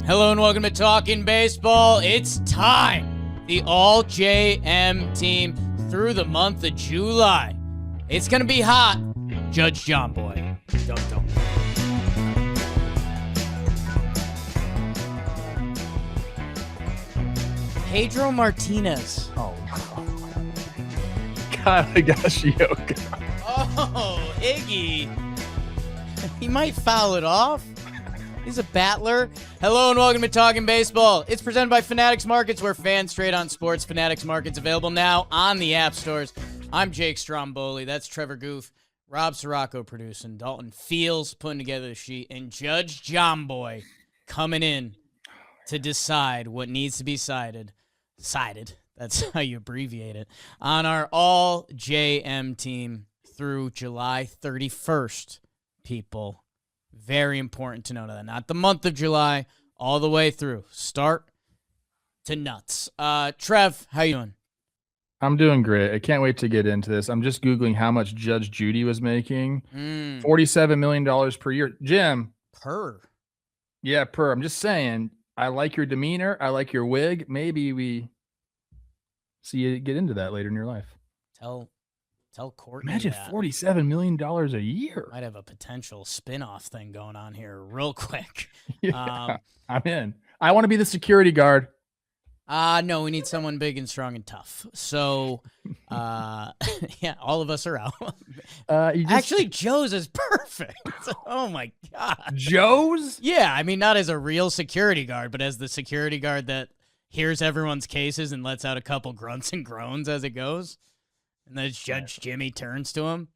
Hello and welcome to Talkin Baseball. It's time. The all JM team through the month of July. It's going to be hot. Judge Jomboy. Don't. Pedro Martinez. Oh, God, Higashioka. Oh, Iggy. He might foul it off. He's a battler. Hello and welcome to Talkin Baseball. It's presented by Fanatics Markets, where fans trade on sports. Fanatics Markets available now on the app stores. I'm Jake Stromboli. That's Trevor Goof. Rob Sirocco producing. Dalton Fields putting together the sheet. And Judge Jomboy coming in to decide what needs to be decided. That's how you abbreviate it. On our all JM team through July 31st, people. Very important to know that. Not the month of July, all the way through. Start to nuts. Trev, how you doing? I'm doing great. I can't wait to get into this. I'm just Googling how much Judge Judy was making. $47 million per year. Jim. Per? Yeah, per. I'm just saying, I like your demeanor. I like your wig. Maybe we see you get into that later in your life. Tell Courtney. Imagine that. $47 million a year. Might have a potential spin-off thing going on here real quick. Yeah, I'm in. I want to be the security guard. No, we need someone big and strong and tough. So, yeah, all of us are out. Actually, Joe's is perfect. Oh, my God. Joe's? Yeah, I mean, not as a real security guard, but as the security guard that hears everyone's cases and lets out a couple grunts and groans as it goes. And then Judge Jimmy turns to him.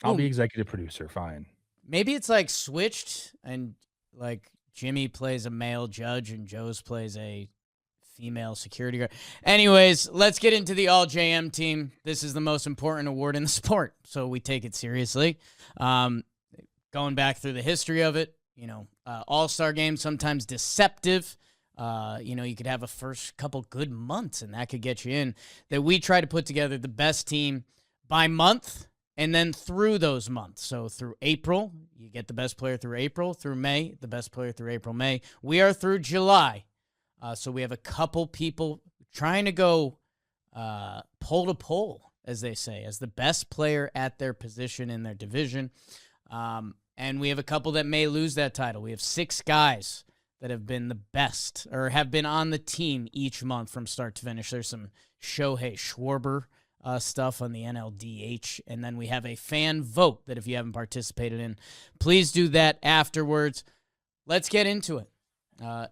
I'll be executive producer, fine. Maybe it's like switched and like Jimmy plays a male judge and Joe's plays a female security guard. Anyways, let's get into the all JM team. This is the most important award in the sport, so we take it seriously. Going back through the history of it, all-star games, sometimes deceptive. You could have a first couple good months, and that could get you in. That we try to put together the best team by month and then through those months. So through April, you get the best player through April. Through May, the best player through April, May. We are through July. So we have a couple people trying to go pole to pole, as they say, as the best player at their position in their division. And we have a couple that may lose that title. We have 6 guys that have been the best or have been on the team each month from start to finish. There's some Shohei Schwarber stuff on the NLDH. And then we have a fan vote that if you haven't participated in, please do that afterwards. Let's get into it.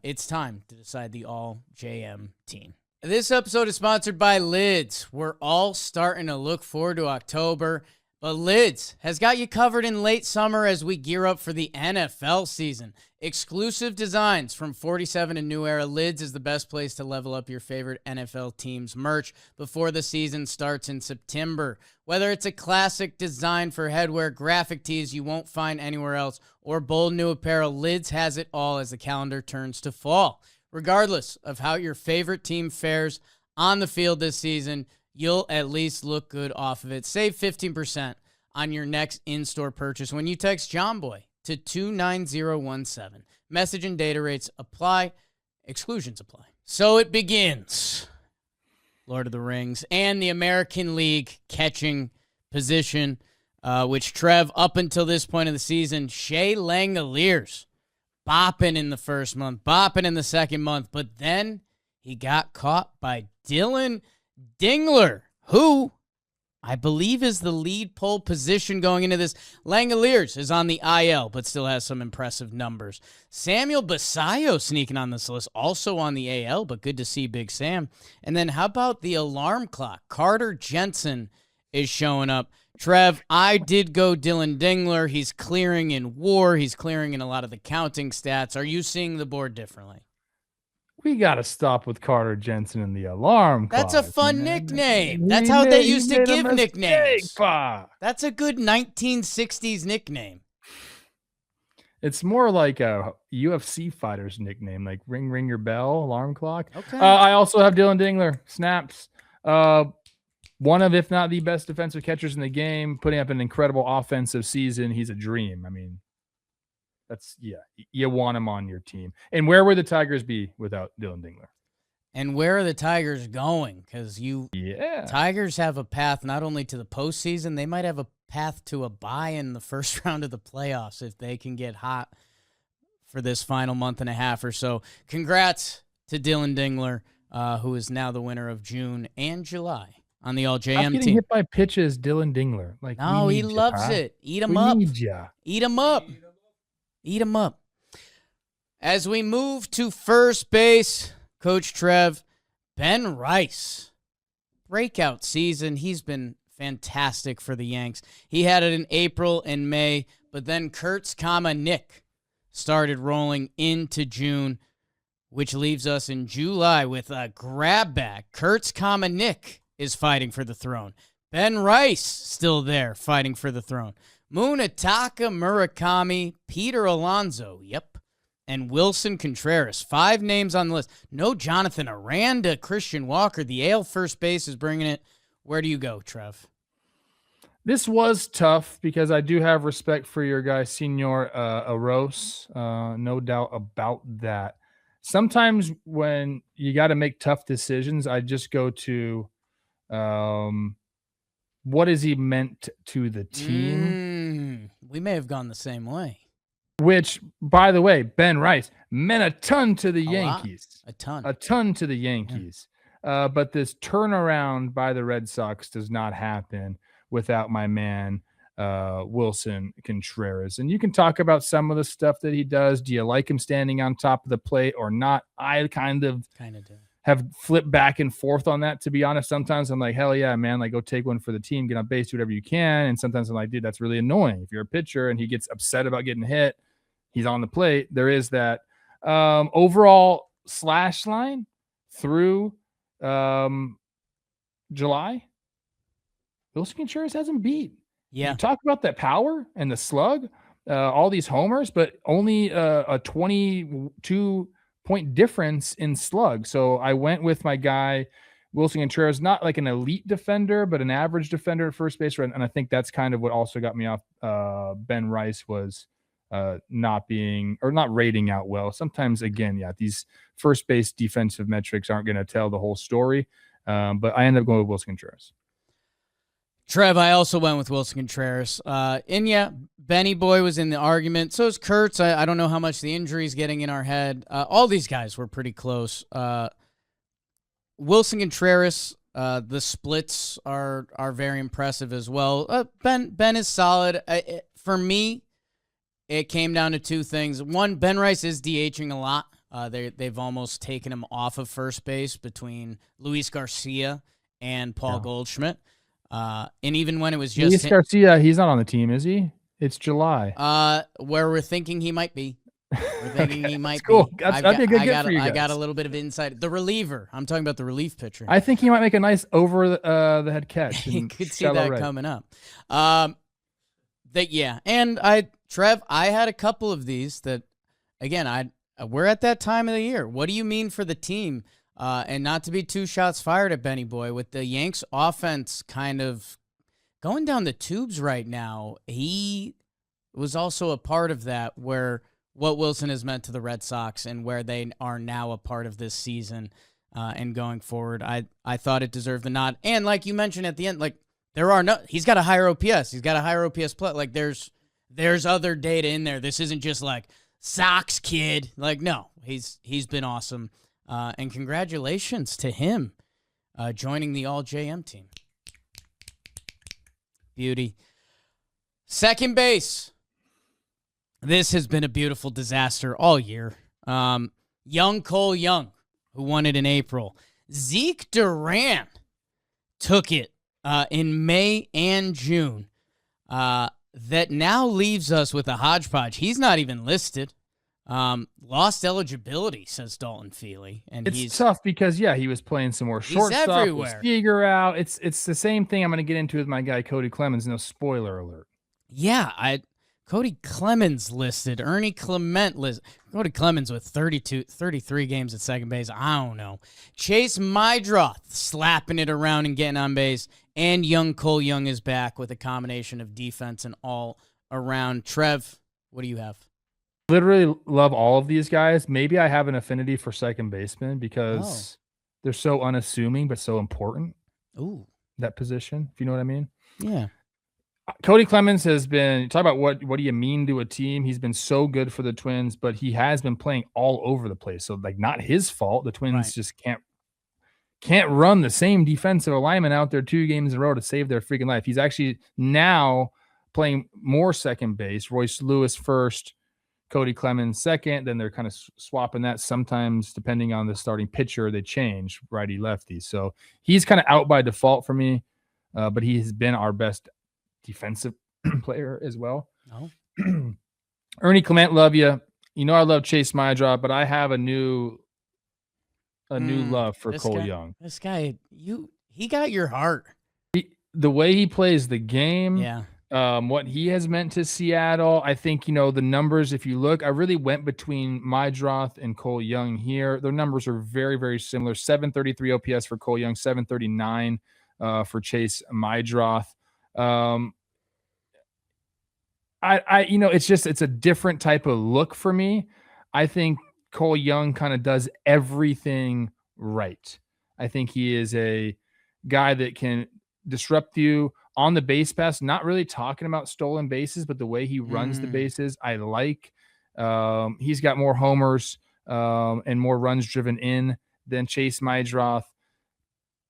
It's time to decide the all JM team. This episode is sponsored by Lids. We're all starting to look forward to October, but Lids has got you covered in late summer as we gear up for the NFL season. Exclusive designs from 47 and New Era. Lids is the best place to level up your favorite NFL team's merch before the season starts in September. Whether it's a classic design for headwear, graphic tees you won't find anywhere else, or bold new apparel, Lids has it all as the calendar turns to fall. Regardless of how your favorite team fares on the field this season, you'll at least look good off of it. Save 15% on your next in-store purchase when you text Jomboy to 29017. Message and data rates apply. Exclusions apply. So it begins. Lord of the Rings and the American League catching position, which Trev, up until this point of the season, Shea Langoliers bopping in the first month, bopping in the second month, but then he got caught by Dylan Dingler, who I believe is the lead pole position going into this. Langoliers is on the IL, but still has some impressive numbers. Samuel Basayo sneaking on this list, also on the AL, but good to see Big Sam. And then how about the alarm clock? Carter Jensen is showing up. Trev, I did go Dylan Dingler. He's clearing in WAR. He's clearing in a lot of the counting stats. Are you seeing the board differently? We got to stop with Carter Jensen and the alarm clock. That's a fun nickname. That's how they used to give nicknames. That's a good 1960s nickname. It's more like a UFC fighter's nickname, like ring, ring your bell, alarm clock. Okay. I also have Dylan Dingler, snaps. One of, if not the best defensive catchers in the game, putting up an incredible offensive season. He's a dream. I mean, you want him on your team. And where would the Tigers be without Dylan Dingler? And where are the Tigers going? Because Yeah. Tigers have a path not only to the postseason, they might have a path to a bye in the first round of the playoffs if they can get hot for this final month and a half or so. Congrats to Dylan Dingler, who is now the winner of June and July on the All JM Getting team. hit by pitches, Dylan Dingler. Like, no, he loves it. Eat him we up. Need ya. Eat him up. Eat him up. As we move to first base, Coach Trev, Ben Rice. Breakout season. He's been fantastic for the Yanks. He had it in April and May, but then Kurtz, Nick started rolling into June, which leaves us in July with a grab bag. Kurtz, Nick is fighting for the throne. Ben Rice still there fighting for the throne. Munetaka Murakami, Peter Alonso, and Wilson Contreras. 5 names on the list. No Jonathan Aranda, Christian Walker. The AL first base is bringing it. Where do you go, Trev? This was tough because I do have respect for your guy, Senor Aros. No doubt about that. Sometimes when you got to make tough decisions, I just go to what is he meant to the team? We may have gone the same way. Which, by the way, Ben Rice meant a ton to the Yankees. A ton to the Yankees. Yeah. But this turnaround by the Red Sox does not happen without my man, Wilson Contreras. And you can talk about some of the stuff that he does. Do you like him standing on top of the plate or not? I kind of do. Have flipped back and forth on that, to be honest. Sometimes I'm like, hell yeah, man, like go take one for the team, get on base, do whatever you can. And sometimes I'm like, dude, that's really annoying. If you're a pitcher and he gets upset about getting hit, he's on the plate. There is that. Overall slash line through July, Wilson Contreras hasn't beat. Yeah. You talk about that power and the slug, all these homers, but only a 22-point difference in slug. So I went with my guy, Wilson Contreras, not like an elite defender, but an average defender at first base. And I think that's kind of what also got me off. Ben Rice was not rating out well. Sometimes, again, these first base defensive metrics aren't going to tell the whole story. But I ended up going with Wilson Contreras. Trev, I also went with Wilson Contreras. Benny Boy was in the argument. So is Kurtz. I don't know how much the injury is getting in our head. All these guys were pretty close. Wilson Contreras, the splits are very impressive as well. Ben is solid. For me, it came down to 2 things. One, Ben Rice is DHing a lot. They've almost taken him off of first base between Luis Garcia and Paul Goldschmidt. And even when it was just Luis Garcia, he's not on the team, is he? It's July. Where we're thinking he might be. We're thinking he might cool. be. That'd be a good get for you guys. I got a little bit of insight. The reliever. I'm talking about the relief pitcher. I think he might make a nice over the head catch. You could see that coming up. Trev, I had a couple of these that, again, we're at that time of the year. What do you mean for the team? And not to be 2 shots fired at Benny Boy, with the Yanks offense kind of going down the tubes right now, he was also a part of that, where what Wilson has meant to the Red Sox and where they are now a part of this season and going forward. I thought it deserved the nod. And like you mentioned at the end, like he's got a higher OPS. He's got a higher OPS play. Like there's other data in there. This isn't just like Sox kid. Like, no, he's been awesome. And congratulations to him joining the All JM team. Beauty. Second base. This has been a beautiful disaster all year. Young Cole Young, who won it in April. Zeke Duran took it in May and June. That now leaves us with a hodgepodge. He's not even listed. Lost eligibility, says Dalton Feely. And it's tough because, he was playing some more shortstop. Everywhere. Figure out. It's the same thing I'm going to get into with my guy, Cody Clemens. No spoiler alert. Yeah, Cody Clemens listed. Ernie Clement listed. Cody Clemens with 33 games at second base. I don't know. Chase Mydroth slapping it around and getting on base. And young Cole Young is back with a combination of defense and all around. Trev, what do you have? literally love all of these guys. Maybe I have an affinity for second baseman because they're so unassuming but so important. Ooh. That position, if you know what I mean. Yeah. Cody Clemens has been, talk about what do you mean to a team? He's been so good for the Twins, but he has been playing all over the place. So like not his fault. The Twins just can't run the same defensive alignment out there 2 games in a row to save their freaking life. He's actually now playing more second base. Royce Lewis first, Cody Clemens second. Then they're kind of swapping that. Sometimes, depending on the starting pitcher, they change righty lefty. So he's kind of out by default for me, but he has been our best defensive player as well. Oh. Ernie Clement, love you. You know I love Chase Mydrop, but I have a new love for Cole Young. This guy, he got your heart. The way he plays the game, what he has meant to Seattle, I think, the numbers, if you look, I really went between Mydroth and Cole Young here. Their numbers are very, very similar. 733 OPS for Cole Young, 739 for Chase Mydroth. It's a different type of look for me. I think Cole Young kind of does everything right. I think he is a guy that can disrupt you on the base pass, not really talking about stolen bases, but the way he runs the bases, I like. He's got more homers and more runs driven in than Chase Mydroth.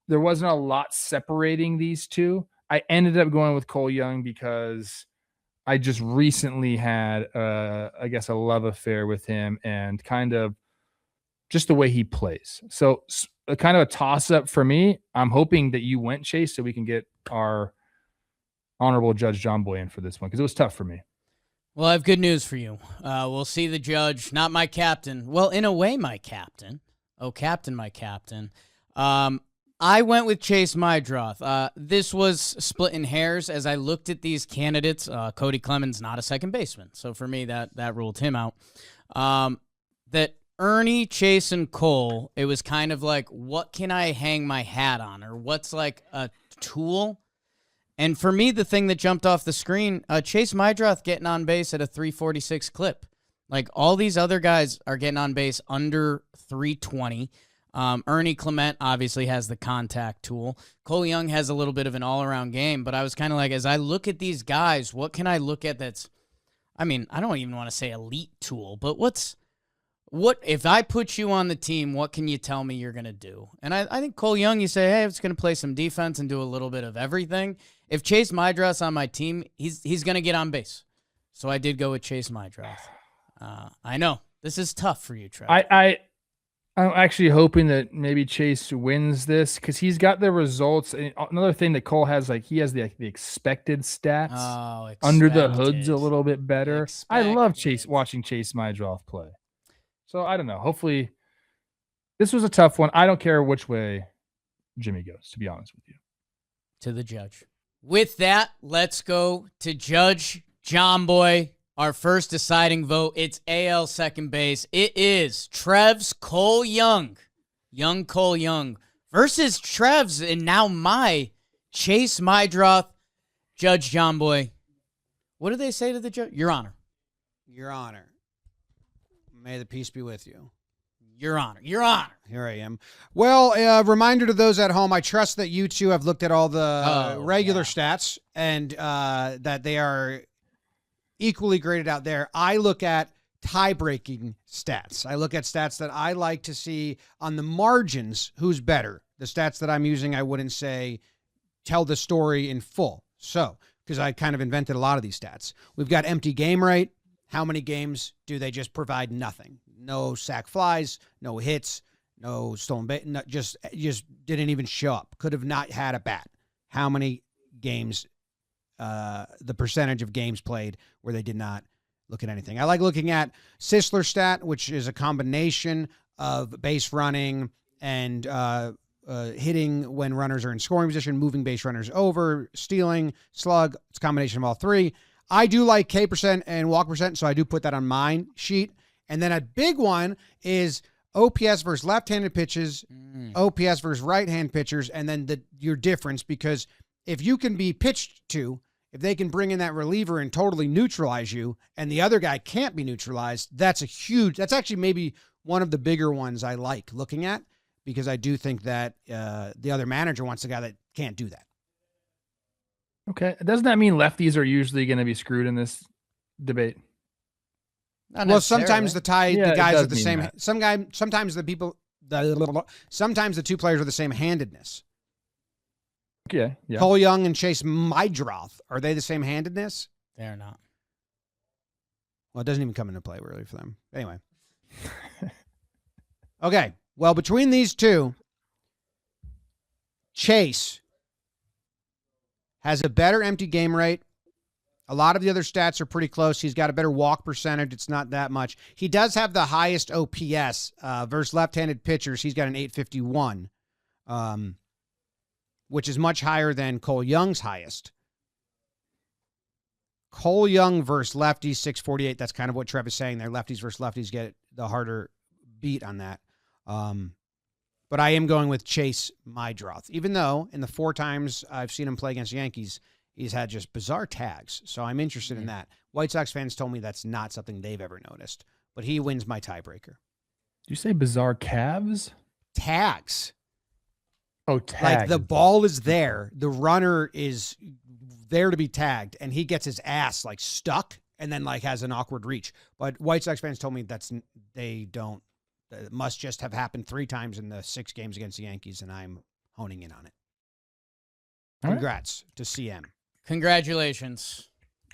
There wasn't a lot separating these two. I ended up going with Cole Young because I just recently had, I guess, a love affair with him and kind of just the way he plays. So kind of a toss-up for me. I'm hoping that you went Chase so we can get our honorable Judge Jomboy in for this one because it was tough for me. Well, I have good news for you. We'll see the judge, not my captain. Well, in a way, my captain. Oh, captain, my captain. I went with Chase Mydroth. This was splitting hairs as I looked at these candidates. Cody Clemens, not a second baseman. So for me, that ruled him out. That Ernie, Chase, and Cole, it was kind of like, what can I hang my hat on? Or what's like a tool? And for me, the thing that jumped off the screen, Chase Mydroth getting on base at a 346 clip. Like all these other guys are getting on base under 320. Ernie Clement obviously has the contact tool. Cole Young has a little bit of an all-around game, but I was kind of like, as I look at these guys, what can I look at that's, I mean, I don't even want to say elite tool, but what if I put you on the team, what can you tell me you're going to do? And I think Cole Young, you say, hey, it's going to play some defense and do a little bit of everything. If Chase Mydroth's on my team, he's going to get on base. So I did go with Chase Mydroth. I know. This is tough for you, Trev. I'm actually hoping that maybe Chase wins this because he's got the results. Another thing that Cole has, like he has the expected stats under the hoods a little bit better. I love watching Chase Mydroth play. So I don't know. Hopefully, this was a tough one. I don't care which way Jimmy goes, to be honest with you. To the judge. With that, let's go to Judge Jomboy. Our first deciding vote, it's AL second base. It is Trev's Cole Young. Young Cole Young versus Trev's and now my Chase Mydroth. Judge Jomboy. What do they say to the judge? Your Honor. Your Honor. May the peace be with you. Your Honor. Your Honor. Here I am. Well, reminder to those at home, I trust that you two have looked at all the regular stats and that they are equally graded out there. I look at tie-breaking stats. I look at stats that I like to see on the margins who's better. The stats that I'm using, I wouldn't say tell the story in full. So, because I kind of invented a lot of these stats. We've got empty game rate. How many games do they just provide nothing? No sack flies, no hits, no stolen base, just didn't even show up. Could have not had a bat. How many games, the percentage of games played where they did not look at anything. I like looking at Sisler stat, which is a combination of base running and hitting when runners are in scoring position, moving base runners over, stealing, slug. It's a combination of all three. I do like K percent and walk percent, so I do put that on my sheet. And then a big one is OPS versus left-handed pitches, OPS versus right-hand pitchers, and then your difference, because if you can be pitched to, if they can bring in that reliever and totally neutralize you, and the other guy can't be neutralized, that's actually maybe one of the bigger ones I like looking at, because I do think that the other manager wants a guy that can't do that. Okay. Doesn't that mean lefties are usually going to be screwed in this debate? Well, sometimes the guys are the same. That. Sometimes the two players are the same handedness. Yeah. Cole Young and Chase Mydroth, are they the same handedness? They're not. Well, it doesn't even come into play really for them. Anyway. Okay. Well, between these two, Chase has a better empty game rate. A lot of the other stats are pretty close. He's got a better walk percentage. It's not that much. He does have the highest OPS versus left-handed pitchers. He's got an 851, which is much higher than Cole Young's highest. Cole Young versus lefties, 648. That's kind of what Trev is saying there. Lefties versus lefties get the harder beat on that. But I am going with Chase Mydroth, even though in the 4 times I've seen him play against Yankees, he's had just bizarre tags. So I'm interested in that. White Sox fans told me that's not something they've ever noticed, but he wins my tiebreaker. Did you say bizarre calves? Tags. Oh, tags. Like the ball is there. The runner is there to be tagged, and he gets his ass like stuck and then like has an awkward reach. But White Sox fans told me they don't. It must just have happened 3 times in the 6 games against the Yankees, and I'm honing in on it. Congrats to CM. Congratulations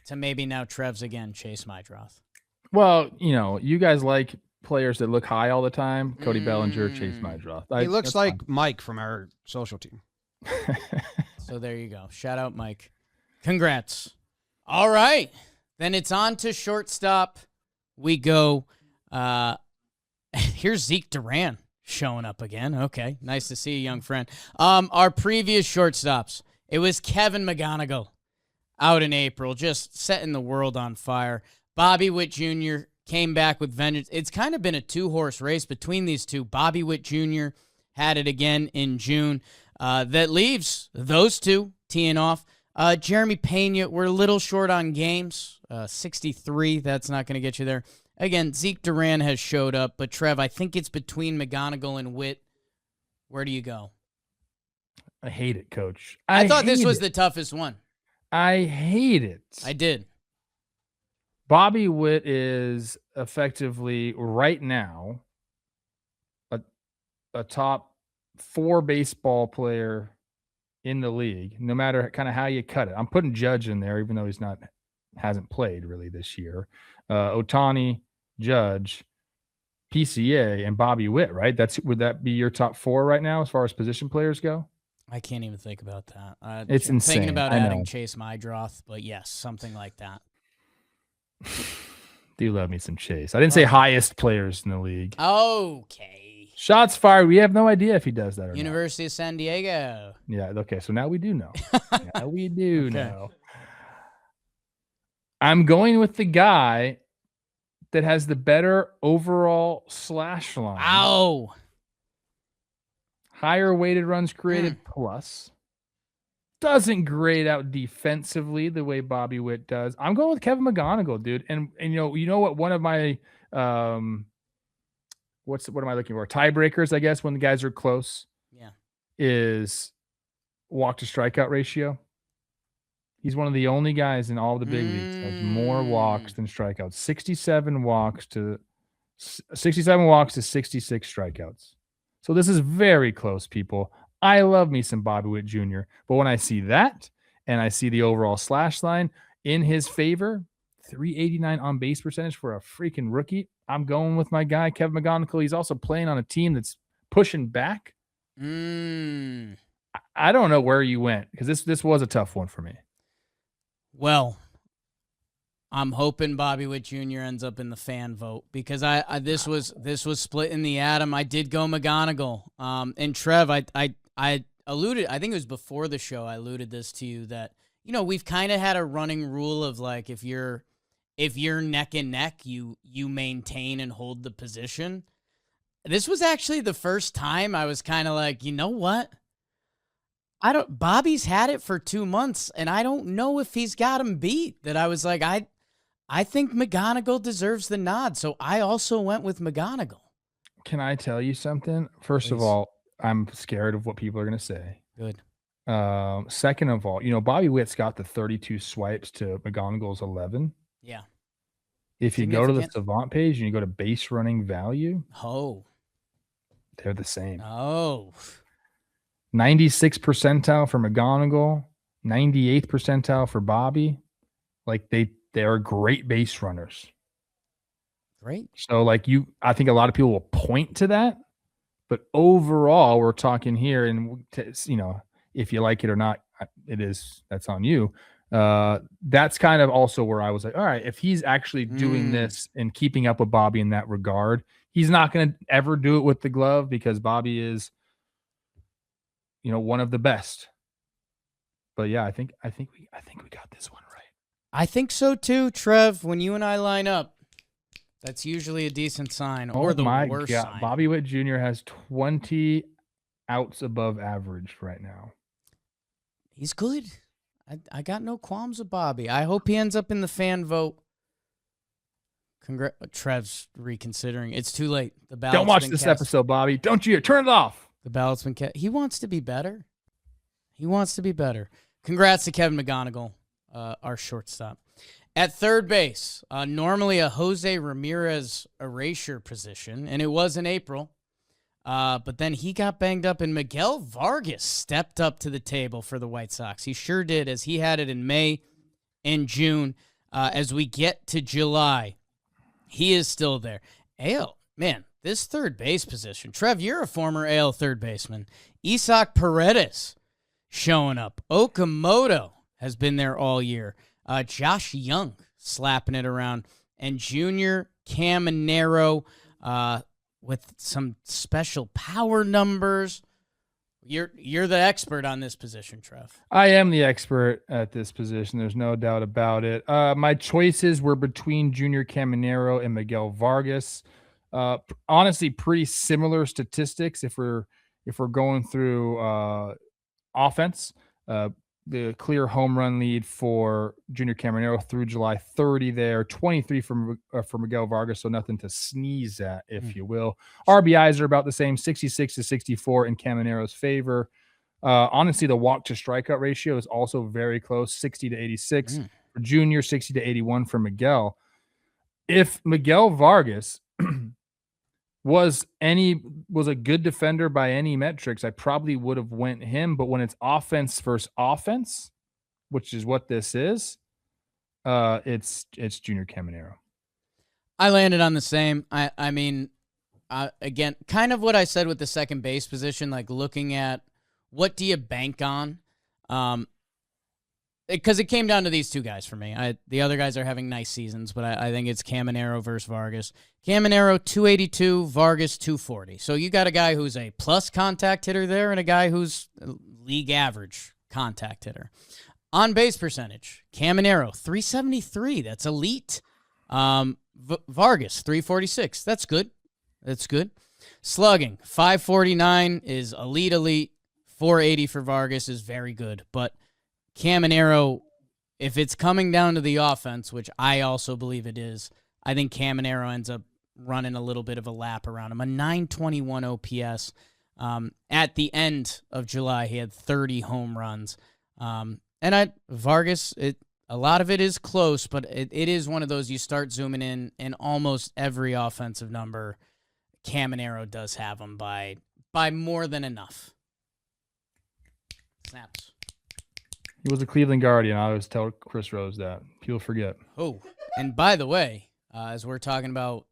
to maybe now Trev's again, Chase Mydroth. Well, you guys like players that look high all the time. Cody Bellinger, Chase Mydroth. He looks like fine. Mike from our social team. So there you go. Shout out, Mike. Congrats. All right. Then it's on to shortstop. We go. Here's Zeke Duran showing up again. Okay. Nice to see you, young friend. Our previous shortstops, it was Kevin McGonigal out in April, just setting the world on fire. Bobby Witt Jr. came back with vengeance. It's kind of been a 2-horse race between these two. Bobby Witt Jr. had it again in June. That leaves those two teeing off. Jeremy Pena, we're a little short on games. 63, that's not going to get you there. Again, Zeke Duran has showed up, but Trev, I think it's between McGonigal and Witt. Where do you go? I hate it, Coach. I thought this was the toughest one. I hate it. I did. Bobby Witt is effectively right now a top 4 baseball player in the league, no matter kind of how you cut it. I'm putting Judge in there, even though hasn't played really this year. Ohtani, Judge, PCA, and Bobby Witt, right? Would that be your top 4 right now as far as position players go? I can't even think about that. It's insane. Thinking about adding Chase Mydroth, but yes, something like that. Do love me some Chase. I didn't say highest players in the league. Okay. Shots fired. We have no idea if he does that or University not. of San Diego. Yeah, okay. So now we do know. Now we do know. I'm going with the guy that has the better overall slash line. Ow. Higher weighted runs created plus. Doesn't grade out defensively the way Bobby Witt does. I'm going with Kevin McGonigal, dude. And you know what? One of my what am I looking for? Tiebreakers, I guess, when the guys are close. Yeah. Is walk to strikeout ratio. He's one of the only guys in all the big leagues that has more walks than strikeouts. 67 walks to 66 strikeouts. So this is very close, people. I love me some Bobby Witt Jr. But when I see that and I see the overall slash line in his favor, 389 on base percentage for a freaking rookie, I'm going with my guy, Kevin McGonigal. He's also playing on a team that's pushing back. I don't know where you went because this was a tough one for me. Well, I'm hoping Bobby Witt Jr. ends up in the fan vote because this was split in the atom. I did go McGonigal. And Trev, I alluded, I think it was before the show, I alluded this to you that, we've kind of had a running rule of like, if you're neck and neck, you maintain and hold the position. This was actually the first time I was kind of like, you know what? Bobby's had it for 2 months, and I don't know if he's got him beat. That I was like, I think McGonigal deserves the nod, so I also went with McGonigal. Can I tell you something? First of all, I'm scared of what people are going to say. Good. Second of all, Bobby Witt's got the 32 swipes to McGonigal's 11. Yeah. If you go to the Savant page and you go to base running value, they're the same. 96th percentile for McGonigal, 98th percentile for Bobby. Like they are great base runners. Great. So I think a lot of people will point to that, but overall, we're talking here, and if you like it or not, that's on you. That's kind of also where I was like, all right, if he's actually doing this and keeping up with Bobby in that regard, he's not going to ever do it with the glove because Bobby is, one of the best. But yeah, I think we got this one right. I think so too, Trev. When you and I line up, that's usually a decent sign, or the worst sign. Bobby Witt Jr. has 20 outs above average right now. He's good. I got no qualms with Bobby. I hope he ends up in the fan vote. Trev's reconsidering. It's too late. The ballot's Don't watch this episode, Bobby. Don't you? Turn it off. The ballot's been cast. He wants to be better. Congrats to Kevin McGonigal, our shortstop. At third base, normally a Jose Ramirez erasure position, and it was in April. But then he got banged up, and Miguel Vargas stepped up to the table for the White Sox. He sure did, as he had it in May and June. As we get to July, he is still there. AL, man, this third base position. Trev, you're a former AL third baseman. Isaac Paredes showing up. Okamoto has been there all year. Josh Young slapping it around. And Junior Caminero with some special power numbers. You're the expert on this position, Trev. I am the expert at this position. There's no doubt about it. My choices were between Junior Caminero and Miguel Vargas. Honestly, pretty similar statistics if we're going through offense. The clear home run lead for Junior Caminero through July 30 there, 23 for Miguel Vargas, so nothing to sneeze at, if you will. RBIs are about the same, 66 to 64 in Caminero's favor. Honestly, the walk to strikeout ratio is also very close, 60 to 86 for Junior, 60 to 81 for Miguel. If Miguel Vargas was a good defender by any metrics, I probably would have went him. But when it's offense versus offense, which is what this is, it's Junior Caminero. I landed on the same. I mean, again, kind of what I said with the second base position, like looking at what do you bank on? Because it came down to these two guys for me. The other guys are having nice seasons, but I think it's Caminero versus Vargas. Caminero, 282, Vargas, 240. So you got a guy who's a plus contact hitter there and a guy who's league average contact hitter. On base percentage, Caminero, 373. That's elite. Vargas, 346. That's good. Slugging, 549 is elite. 480 for Vargas is very good, but Caminero, if it's coming down to the offense, which I also believe it is, I think Caminero ends up running a little bit of a lap around him. A 921 OPS. At the end of July, he had 30 home runs. Vargas, a lot of it is close, but it is one of those you start zooming in, and almost every offensive number, Caminero does have him by more than enough. Snaps. He was a Cleveland Guardian. I always tell Chris Rose that. People forget. Oh, and by the way, as we're talking about,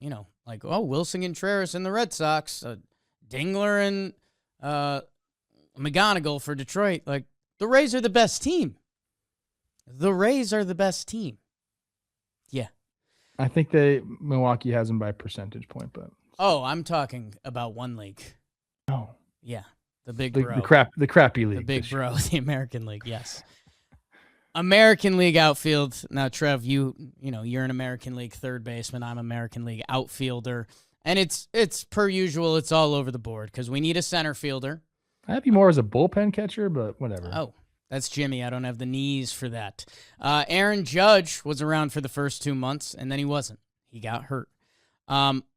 Wilson Contreras and the Red Sox, Dingler and McGonigal for Detroit, the Rays are the best team. Yeah. I think Milwaukee has them by a percentage point, but. Oh, I'm talking about one league. Oh. Yeah. The big bro. The crappy league. The big bro, the American League, yes. American League outfield. Now, Trev, you're an American League third baseman. I'm American League outfielder. And it's per usual, it's all over the board because we need a center fielder. I'd be more as a bullpen catcher, but whatever. Oh, that's Jimmy. I don't have the knees for that. Aaron Judge was around for the first 2 months, and then he wasn't. He got hurt.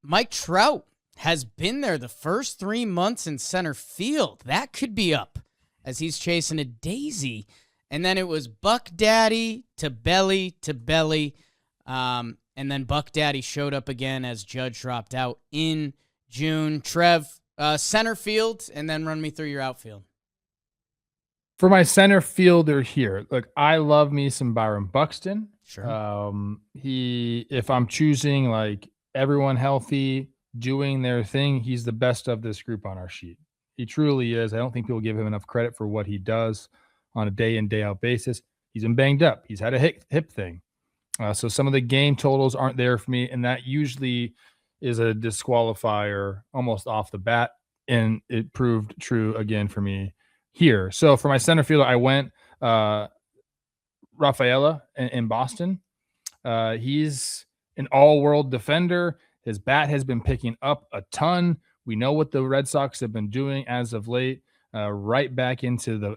Mike Trout has been there the first 3 months in center field. That could be up as he's chasing a daisy. And then it was Buck Daddy to belly. And then Buck Daddy showed up again as Judge dropped out in June. Trev, center field, and then run me through your outfield. For my center fielder here, look, I love me some Byron Buxton. Sure. If I'm choosing like everyone healthy, doing their thing, he's the best of this group on our sheet. He truly is. I don't think people give him enough credit for what he does on a day in, day out basis. He's been banged up. He's had a hip thing. So some of the game totals aren't there for me, and that usually is a disqualifier almost off the bat, and it proved true again for me here. So for my center fielder, I went Rafaela in Boston. He's an all-world defender. His bat has been picking up a ton. We know what the Red Sox have been doing as of late, right back into the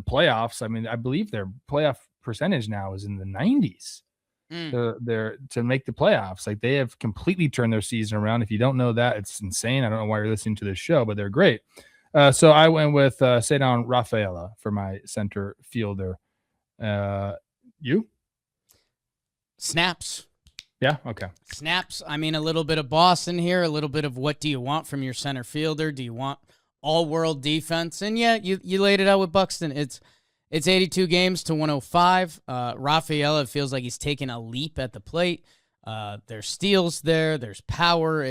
playoffs. I mean, I believe their playoff percentage now is in the 90s. They're to make the playoffs. Like, they have completely turned their season around. If you don't know that, it's insane. I don't know why you're listening to this show, but they're great. So I went with Cedar Rafaela for my center fielder. You? Snaps. Yeah. Okay. Snaps. I mean, a little bit of Boston here, a little bit of what do you want from your center fielder? Do you want all-world defense? And yeah, you laid it out with Buxton. It's 82 games to 105. Rafaela, it feels like he's taking a leap at the plate. There's steals there. There's power.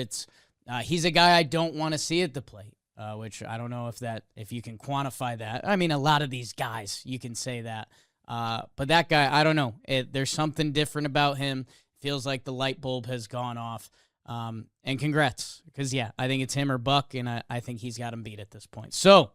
He's a guy I don't want to see at the plate, which I don't know if you can quantify that. I mean, a lot of these guys, you can say that. But that guy, I don't know. There's something different about him. Feels like the light bulb has gone off. And congrats, because, yeah, I think it's him or Buck, and I think he's got him beat at this point. So,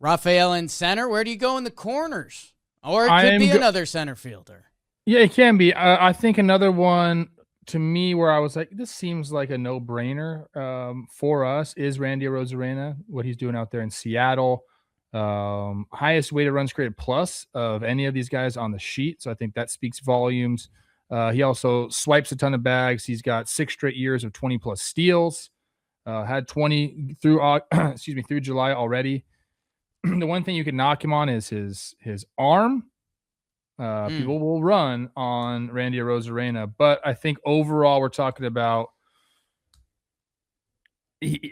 Rafael in center. Where do you go in the corners? Or it could be another center fielder. Yeah, it can be. I think another one to me where I was like, this seems like a no-brainer for us is Randy Arozarena, what he's doing out there in Seattle. Highest weighted runs created plus of any of these guys on the sheet. So I think that speaks volumes. He also swipes a ton of bags. He's got 6 straight years of 20-plus steals. Had 20 through through July already. The one thing you can knock him on is his arm. People will run on Randy Arozarena, but I think overall we're talking about.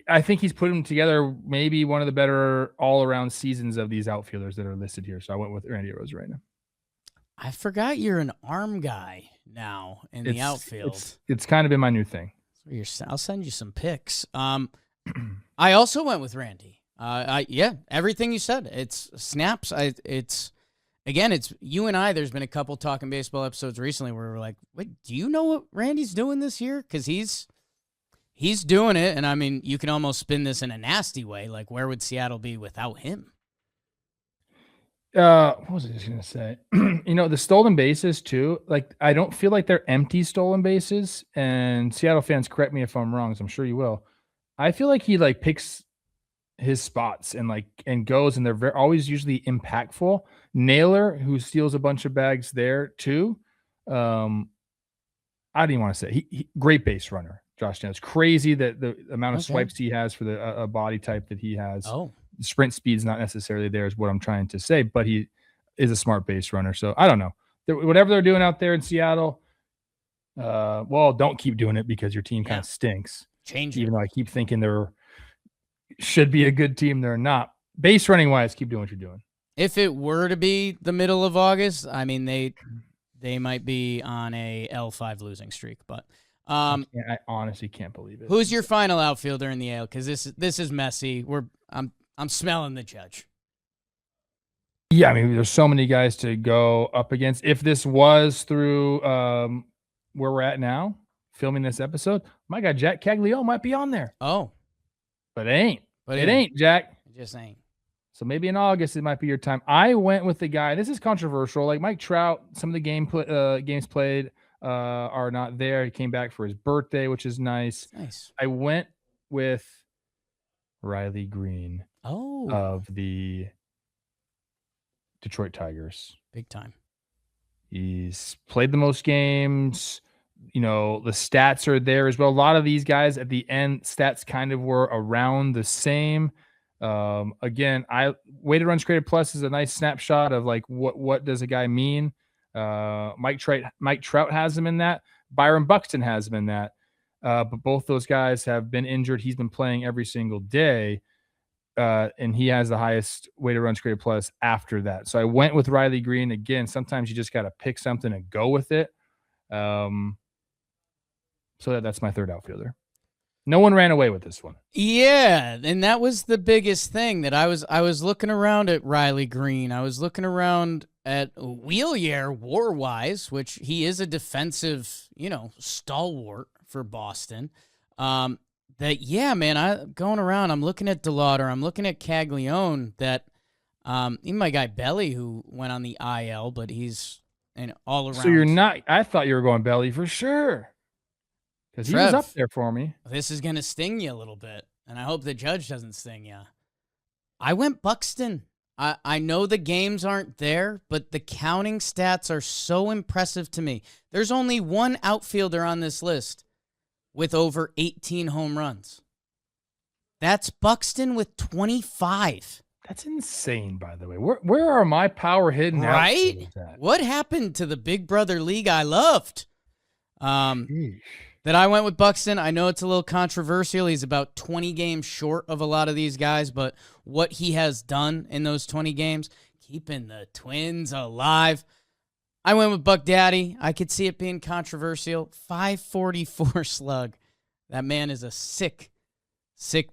I think he's put him together maybe one of the better all-around seasons of these outfielders that are listed here. So I went with Randy Arozarena. I forgot you're an arm guy now in the outfield. It's kind of been my new thing. I'll send you some pics. I also went with Randy. Everything you said. It's snaps. It's you and I. There's been a couple Talking Baseball episodes recently where we're like, wait, do you know what Randy's doing this year? Because he's doing it, and I mean, you can almost spin this in a nasty way. Like, where would Seattle be without him? What was I just gonna say? The stolen bases too. Like, I don't feel like they're empty stolen bases. And Seattle fans, correct me if I'm wrong, so I'm sure you will. I feel like he picks his spots and goes, and they're always usually impactful. Naylor, who steals a bunch of bags there too. I don't even want to say he great base runner. Josh Naylor. It's crazy that the amount of swipes he has for the body type that he has. Oh. Sprint speed's not necessarily there is what I'm trying to say, but he is a smart base runner. So I don't know. Whatever they're doing out there in Seattle, don't keep doing it because your team kind of stinks. Change it. Even though I keep thinking there should be a good team, they're not. Base running wise, keep doing what you're doing. If it were to be the middle of August, I mean, they might be on a L5 losing streak, but I honestly can't believe it. Who's your final outfielder in the AL? Because this is messy. I'm smelling the Judge. Yeah, I mean, there's so many guys to go up against. If this was through where we're at now, filming this episode, my guy Jack Caglione might be on there. Oh. But it ain't. It ain't, Jack. It just ain't. So maybe in August, it might be your time. I went with the guy. This is controversial. Like Mike Trout, some of the games played are not there. He came back for his birthday, which is nice. Nice. I went with Riley Green. of the Detroit Tigers. Big time. He's played the most games. The stats are there as well. A lot of these guys at the end, stats kind of were around the same. Again, weighted runs created plus is a nice snapshot of like what does a guy mean. Mike Trout has him in that. Byron Buxton has him in that. But both those guys have been injured. He's been playing every single day. And he has the highest weighted runs created plus after that. So I went with Riley Green. Again, sometimes you just got to pick something and go with it. So that's my third outfielder. No one ran away with this one. Yeah, and that was the biggest thing that I was looking around at Riley Green. I was looking around at Wheelier war-wise, which he is a defensive, stalwart for Boston. Going around, I'm looking at DeLauder, I'm looking at Caglione, that even my guy Belly, who went on the IL, but he's an all-around. So you're not, I thought you were going Belly for sure. Because he was up there for me. This is going to sting you a little bit, and I hope the Judge doesn't sting you. I went Buxton. I know the games aren't there, but the counting stats are so impressive to me. There's only one outfielder on this list with over 18 home runs. That's Buxton with 25. That's insane, by the way. Where are my power hidden right? What happened to the Big Brother League I loved? That I went with Buxton. I know it's a little controversial. He's about 20 games short of a lot of these guys, but what he has done in those 20 games, keeping the Twins alive. I went with Buck Daddy. I could see it being controversial. 544 slug. That man is a sick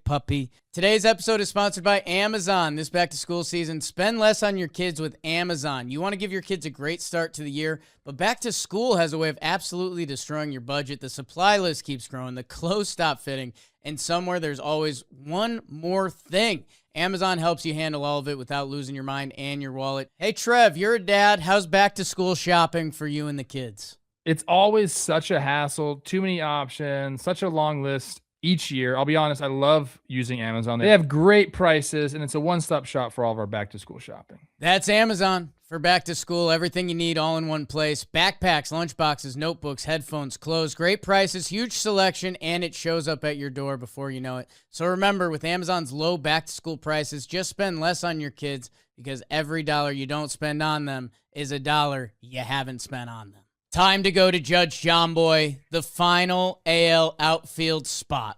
puppy. Today's episode is sponsored by Amazon. This back-to-school season, spend less on your kids with Amazon. You want to give your kids a great start to the year, but back-to-school has a way of absolutely destroying your budget. The supply list keeps growing. The clothes stop fitting. And somewhere there's always one more thing. Amazon helps you handle all of it without losing your mind and your wallet. Hey, Trev, you're a dad. How's back-to-school shopping for you and the kids? It's always such a hassle. Too many options. Such a long list. Each year, I'll be honest, I love using Amazon. They have great prices, and it's a one-stop shop for all of our back-to-school shopping. That's Amazon for back-to-school. Everything you need all in one place. Backpacks, lunchboxes, notebooks, headphones, clothes. Great prices, huge selection, and it shows up at your door before you know it. So remember, with Amazon's low back-to-school prices, just spend less on your kids because every dollar you don't spend on them is a dollar you haven't spent on them. Time to go to Judge Jomboy, the final AL outfield spot.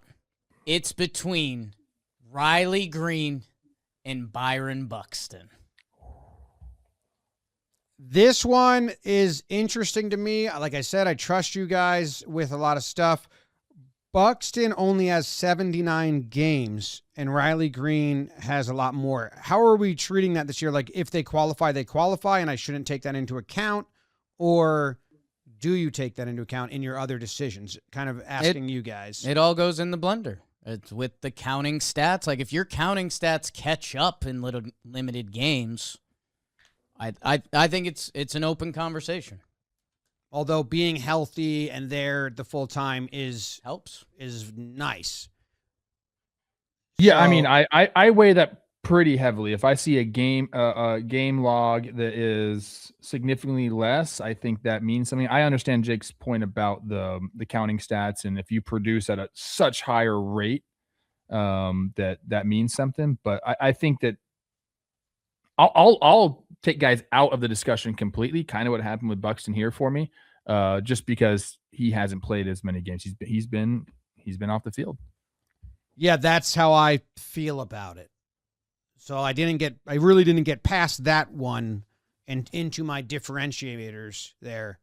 It's between Riley Green and Byron Buxton. This one is interesting to me. Like I said, I trust you guys with a lot of stuff. Buxton only has 79 games, and Riley Green has a lot more. How are we treating that this year? Like, if they qualify, and I shouldn't take that into account? Or do you take that into account in your other decisions? Kind of asking you guys. It all goes in the blender. It's with the counting stats. Like, if your counting stats catch up in limited games, I think it's an open conversation. Although being healthy and there the full time is nice. Yeah, so, I mean, I weigh that pretty heavily. If I see a game log that is significantly less, I think that means something. I understand Jake's point about the counting stats, and if you produce at a such higher rate, that means something. But I think that I'll take guys out of the discussion completely. Kind of what happened with Buxton here for me, just because he hasn't played as many games. He's been off the field. Yeah, that's how I feel about it. So I really didn't get past that one and into my differentiators there.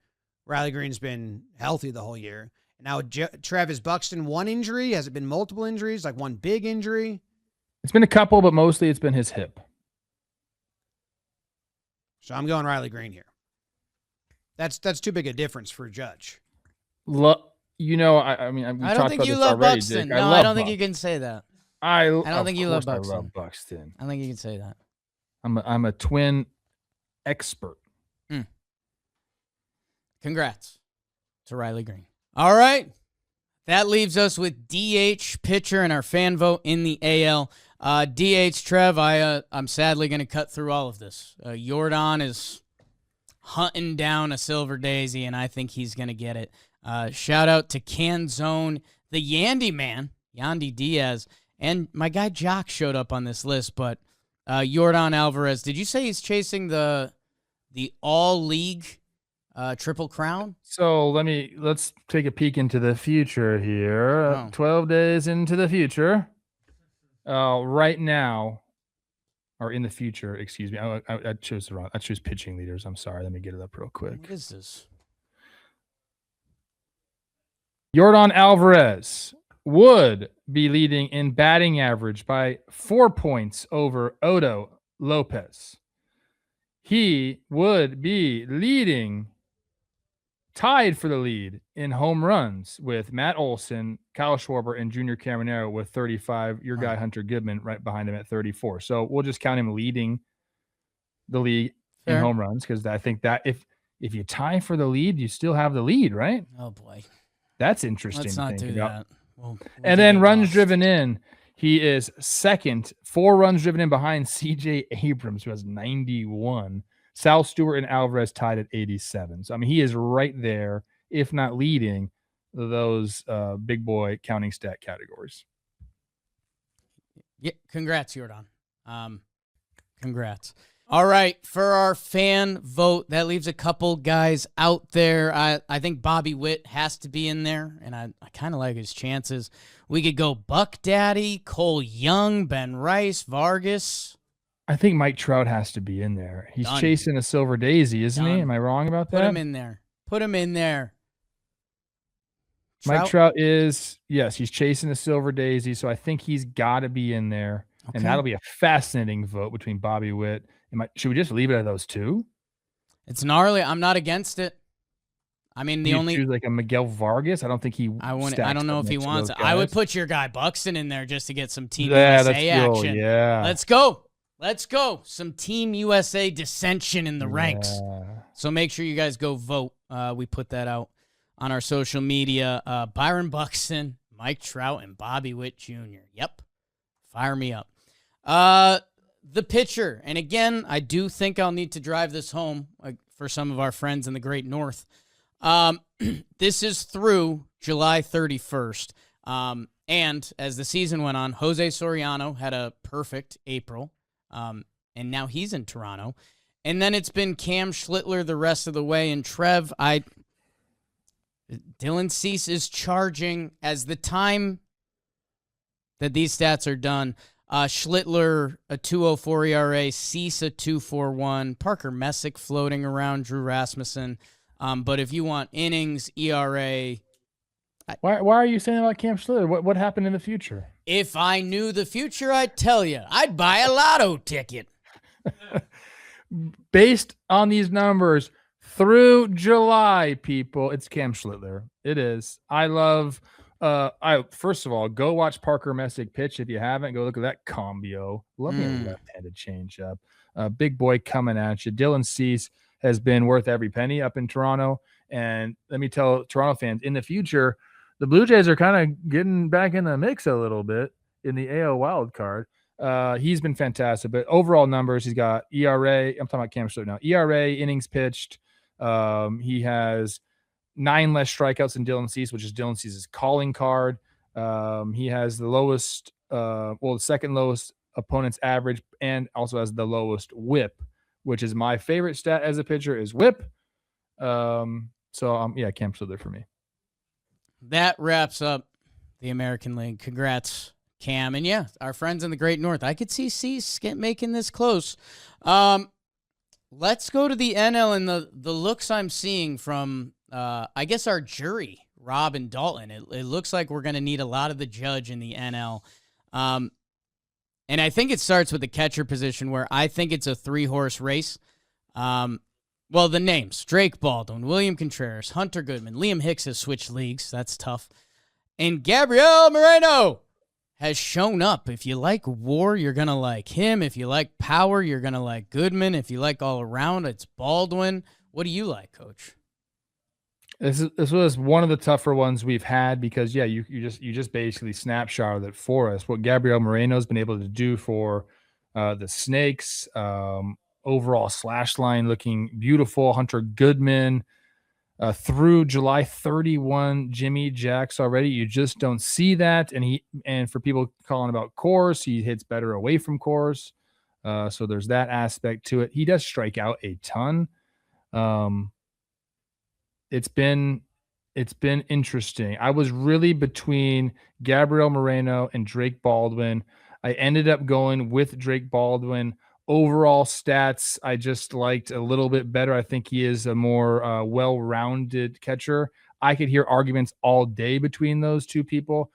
Riley Green's been healthy the whole year. And now Trev, is Buxton one injury? Has it been multiple injuries? Like one big injury? It's been a couple, but mostly it's been his hip. So I'm going Riley Green here. That's too big a difference for a Judge. I mean, I don't think you love Buxton. No, I don't think you can say that. I don't think you love Buxton. I love Buxton. I don't think you can say that. I'm a twin expert. Congrats to Riley Green. All right. That leaves us with DH pitcher and our fan vote in the AL. DH Trev, I'm sadly going to cut through all of this. Jordan is hunting down a Silver Daisy, and I think he's going to get it. Shout out to Canzone, the Yandy man, Yandy Diaz, and my guy Jock showed up on this list, but Jordan Alvarez, did you say he's chasing the all-league Triple Crown? So let's take a peek into the future here. 12 days into the future. Right now, or in the future, excuse me. I chose the wrong. I chose pitching leaders. I'm sorry. Let me get it up real quick. What is this? Jordan Alvarez would be leading in batting average by 4 points over Odo Lopez. He would be leading, tied for the lead in home runs with Matt Olson, Kyle Schwarber, and Junior Caminero with 35. Your guy Hunter Goodman right behind him at 34. So we'll just count him leading the league in home runs, because I think that if you tie for the lead, you still have the lead, right? Oh boy, that's interesting. Let's not do that. We'll and then runs driven in, he is second, 4 runs driven in behind CJ Abrams, who has 91. Sal Stewart and Alvarez tied at 87. So, I mean, he is right there, if not leading those big boy counting stat categories. Yeah, congrats, Jordan. Congrats. All right, for our fan vote, that leaves a couple guys out there. I think Bobby Witt has to be in there, and I kind of like his chances. We could go Buck Daddy, Cole Young, Ben Rice, Vargas. I think Mike Trout has to be in there. He's chasing a Silver Daisy, isn't he? Am I wrong about that? Put him in there. Put him in there. Mike Trout is, yes, he's chasing a Silver Daisy, so I think he's got to be in there. Okay. And that'll be a fascinating vote between Bobby Witt. Should we just leave it at those two? It's gnarly. I'm not against it. I mean, the only choose like a Miguel Vargas. I don't think he. I don't know if he wants it. I would put your guy Buxton in there just to get some Team USA action. Yeah, let's go. Let's go. Some Team USA dissension in the ranks. So make sure you guys go vote. We put that out on our social media. Byron Buxton, Mike Trout, and Bobby Witt Jr. Yep. Fire me up. The pitcher. And again, I do think I'll need to drive this home for some of our friends in the Great North. This is through July 31st. And as the season went on, Jose Soriano had a perfect April. And now he's in Toronto. And then it's been Cam Schlittler the rest of the way. And Trev, Dylan Cease is charging as the time that these stats are done. Schlittler, a 2.04 ERA, Cease, a 2.41, Parker Messick floating around, Drew Rasmussen. But if you want innings, ERA... Why are you saying about Cam Schlittler? What happened in the future? If I knew the future, I'd tell you. I'd buy a lotto ticket. Based on these numbers, through July, people, it's Cam Schlittler. It is. I love... first of all, go watch Parker Messick pitch. If you haven't, go look at that combio. Love me a left-handed changeup. Big boy coming at you. Dylan Cease has been worth every penny up in Toronto. And let me tell Toronto fans, in the future, the Blue Jays are kind of getting back in the mix a little bit in the AL wild card. He's been fantastic. But overall numbers, he's got ERA. I'm talking about Cam Schlittler now. ERA, innings pitched. He has 9 less strikeouts than Dylan Cease, which is Dylan Cease's calling card. He has the lowest, the second lowest opponent's average, and also has the lowest whip, which is my favorite stat as a pitcher is whip. Cam Schlittler for me. That wraps up the American League. Congrats, Cam. And yeah, our friends in the Great North. I could see Cease making this close. Let's go to the NL and the looks I'm seeing from I guess our jury, Rob and Dalton. It looks like we're going to need a lot of the Judge in the NL. And I think it starts with the catcher position, where I think it's a 3-horse race. Well, the names, Drake Baldwin, William Contreras, Hunter Goodman, Liam Hicks has switched leagues. That's tough. And Gabriel Moreno has shown up. If you like WAR, you're going to like him. If you like power, you're going to like Goodman. If you like all around, it's Baldwin. What do you like, Coach? This was one of the tougher ones we've had because you just basically snapshotted it for us. What Gabriel Moreno's been able to do for the Snakes, overall slash line looking beautiful. Hunter Goodman through July 31, Jimmy Jacks already. You just don't see that. And for people calling about course, he hits better away from course. So there's that aspect to it. He does strike out a ton. It's been interesting. I was really between Gabriel Moreno and Drake Baldwin. I ended up going with Drake Baldwin. Overall stats, I just liked a little bit better. I think he is a more well-rounded catcher. I could hear arguments all day between those two people.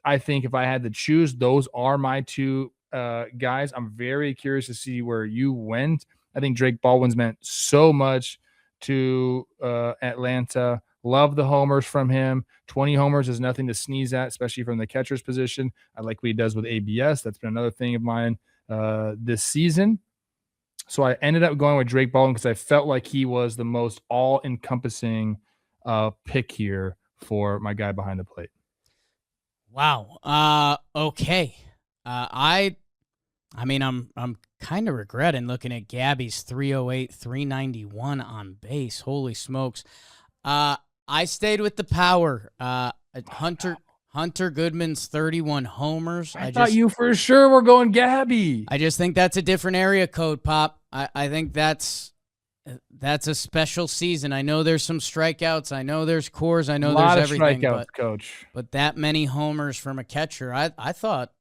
I think if I had to choose, those are my two guys. I'm very curious to see where you went. I think Drake Baldwin's meant so much to Atlanta. Love the homers from him. 20 homers is nothing to sneeze at, especially from the catcher's position. I like what he does with ABS. That's been another thing of mine this season. So I ended up going with Drake Baldwin because I felt like he was the most all-encompassing pick here for my guy behind the plate. Wow. Okay. I mean, I'm kind of regretting looking at Gabby's 308, 391 on base. Holy smokes. I stayed with the power. Hunter Goodman's 31 homers. I thought you for sure were going Gabby. I just think that's a different area code, Pop. I think that's a special season. I know there's some strikeouts. I know there's cores. I know there's everything. Strikeouts, Coach. But that many homers from a catcher, I thought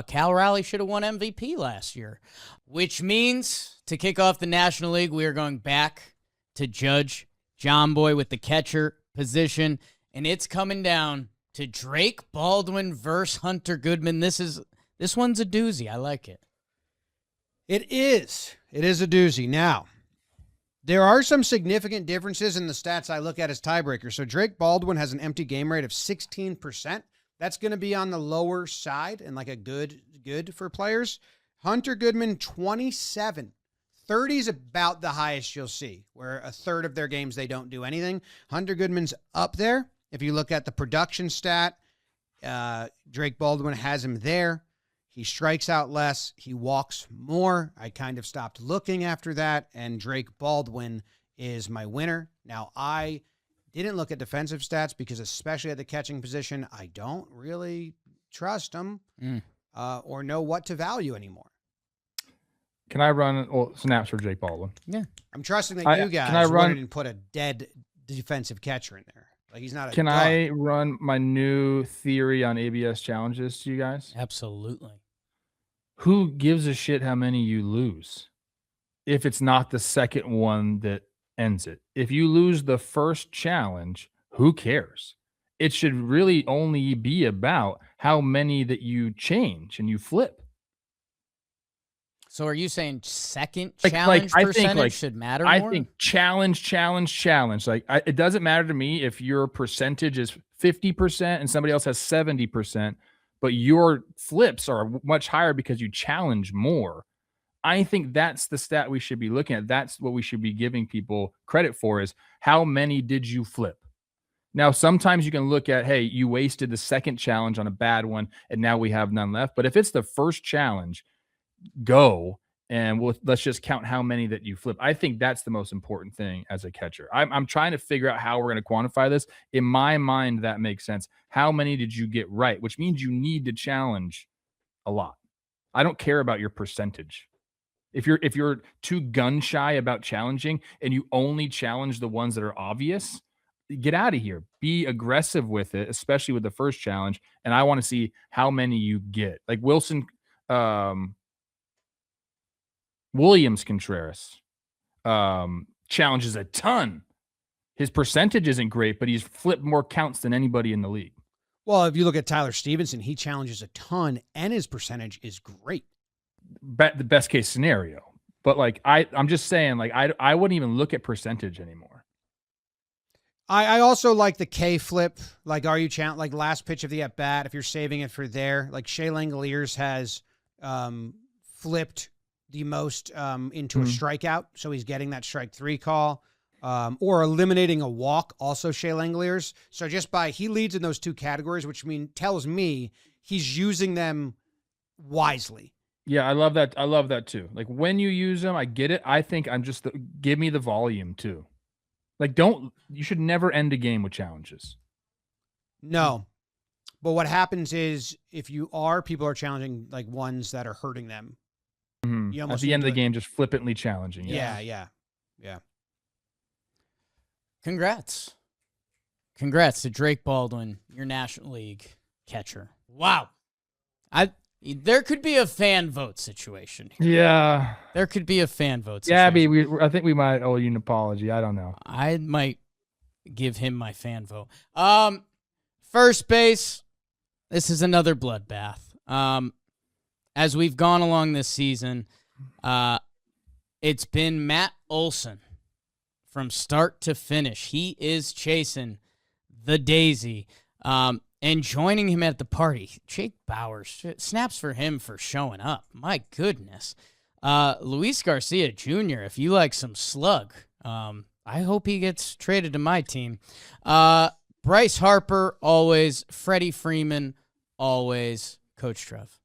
Cal Raleigh should have won MVP last year, which means to kick off the National League, we are going back to Judge Jomboy with the catcher position, and it's coming down to Drake Baldwin versus Hunter Goodman. This one's a doozy. I like it. It is. It is a doozy. Now, there are some significant differences in the stats I look at as tiebreakers. So Drake Baldwin has an empty game rate of 16%. That's going to be on the lower side and like a good for players. Hunter Goodman, 27. 30 is about the highest you'll see, where a third of their games they don't do anything. Hunter Goodman's up there. If you look at the production stat, Drake Baldwin has him there. He strikes out less. He walks more. I kind of stopped looking after that, and Drake Baldwin is my winner. Now, I didn't look at defensive stats because especially at the catching position, I don't really trust him or know what to value anymore. Can I run snaps for Drake Baldwin? Yeah. I'm trusting that you guys wouldn't put a dead defensive catcher in there. Like he's not a Can I run my new theory on ABS challenges to you guys? Absolutely. Who gives a shit how many you lose if it's not the second one that ends it? If you lose the first challenge, who cares? It should really only be about how many that you change and you flip. So are you saying second challenge percentage should matter more? I think challenge. Like it doesn't matter to me if your percentage is 50% and somebody else has 70%, but your flips are much higher because you challenge more. I think that's the stat we should be looking at. That's what we should be giving people credit for is how many did you flip? Now, sometimes you can look at, hey, you wasted the second challenge on a bad one and now we have none left. But if it's the first challenge, go and let's just count how many that you flip. I think that's the most important thing as a catcher. I'm trying to figure out how we're going to quantify this. In my mind, that makes sense. How many did you get right? Which means you need to challenge a lot. I don't care about your percentage. If you're too gun shy about challenging and you only challenge the ones that are obvious, get out of here. Be aggressive with it, especially with the first challenge. And I want to see how many you get. Like Williams Contreras challenges a ton. His percentage isn't great, but he's flipped more counts than anybody in the league. Well, if you look at Tyler Stevenson, he challenges a ton and his percentage is great. The best case scenario. But like I'm just saying, like I wouldn't even look at percentage anymore. I also like the K flip. Like, are you like last pitch of the at bat? If you're saving it for there, like Shea Langoliers has flipped the most into a strikeout, so he's getting that strike 3 call. or eliminating a walk, also Shea Langoliers. So he leads in those two categories, which tells me he's using them wisely. Yeah, I love that. I love that too. Like when you use them, I get it. I think give me the volume too. Like you should never end a game with challenges. No. But what happens is if people are challenging like ones that are hurting them. Mm-hmm. At the end of the game, just flippantly challenging. Yeah. Congrats to Drake Baldwin, your National League catcher. Wow. There could be a fan vote situation here. Yeah. There could be a fan vote situation. Yeah, Abby, I think we might owe you an apology. I don't know. I might give him my fan vote. First base, this is another bloodbath. As we've gone along this season, it's been Matt Olson from start to finish. He is chasing the daisy. And joining him at the party, Jake Bowers, snaps for him for showing up. My goodness. Luis Garcia Jr., if you like some slug, I hope he gets traded to my team. Bryce Harper, always. Freddie Freeman, always. Coach Trev.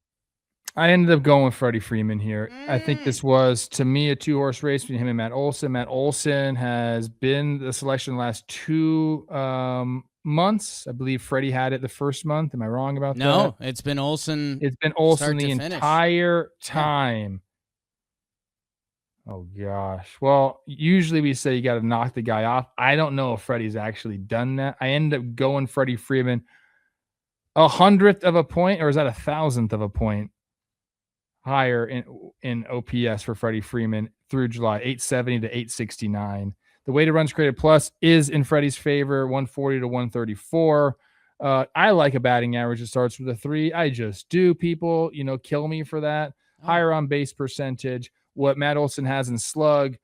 I ended up going with Freddie Freeman here. I think this was, to me, a two-horse race between him and Matt Olson. Matt Olson has been the selection the last 2 months. I believe Freddie had it the first month. Am I wrong about that? No, it's been Olson. It's been Olson the entire time. Oh, gosh. Well, usually we say you got to knock the guy off. I don't know if Freddie's actually done that. I ended up going Freddie Freeman 100th of a point, or is that 1,000th of a point higher in OPS for Freddie Freeman through July, 870 to 869. The weighted runs created plus is in Freddie's favor, 140 to 134. I like a batting average that starts with a 3. I just do. People, kill me for that. Higher on base percentage. What Matt Olson has in slug,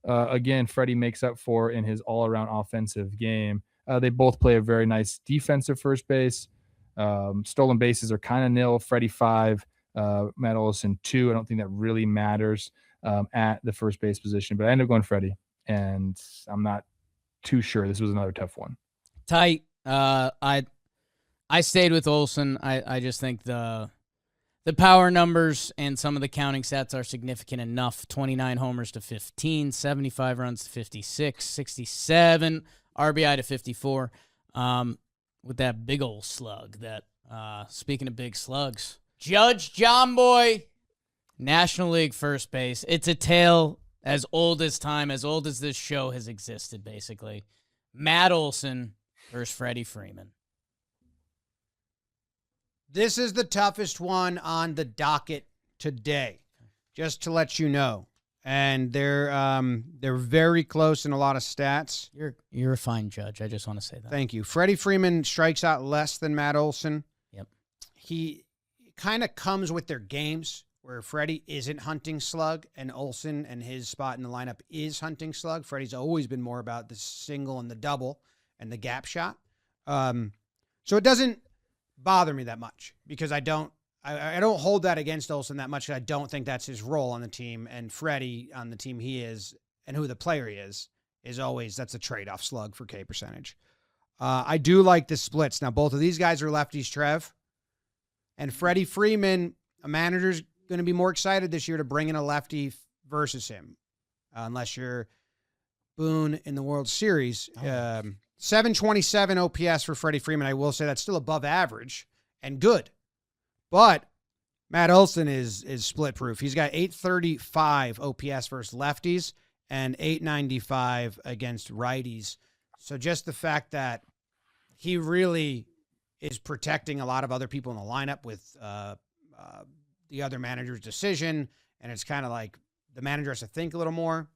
again, Freddie makes up for in his all-around offensive game. They both play a very nice defensive first base. Stolen bases are kind of nil. Freddie 5, Matt Olson 2. I don't think that really matters at the first base position, but I ended up going Freddie, and I'm not too sure. This was another tough one. Tight. I stayed with Olson. I just think the power numbers and some of the counting stats are significant enough. 29 homers to 15, 75 runs to 56, 67 RBI to 54. With that big old slug. That speaking of big slugs, Judge Jomboy, National League first base. It's a tale as old as time, as old as this show has existed, basically. Matt Olson versus Freddie Freeman. This is the toughest one on the docket today, just to let you know. And they're very close in a lot of stats. You're a fine judge. I just want to say that. Thank you. Freddie Freeman strikes out less than Matt Olson. Yep. He kind of comes with their games where Freddie isn't hunting slug and Olson and his spot in the lineup is hunting slug. Freddie's always been more about the single and the double and the gap shot. So it doesn't bother me that much because I don't hold that against Olson that much. I don't think that's his role on the team, and Freddie on the team he is and who the player he is always, that's a trade-off slug for K percentage. I do like the splits. Now, both of these guys are lefties, Trev, and Freddie Freeman, a manager's going to be more excited this year to bring in a lefty versus him, unless you're Boone in the World Series. 727 OPS for Freddie Freeman. I will say that's still above average and good. But Matt Olson is split proof. He's got 835 OPS versus lefties and 895 against righties. So just the fact that he really is protecting a lot of other people in the lineup with the other manager's decision, and it's kind of like the manager has to think a little more.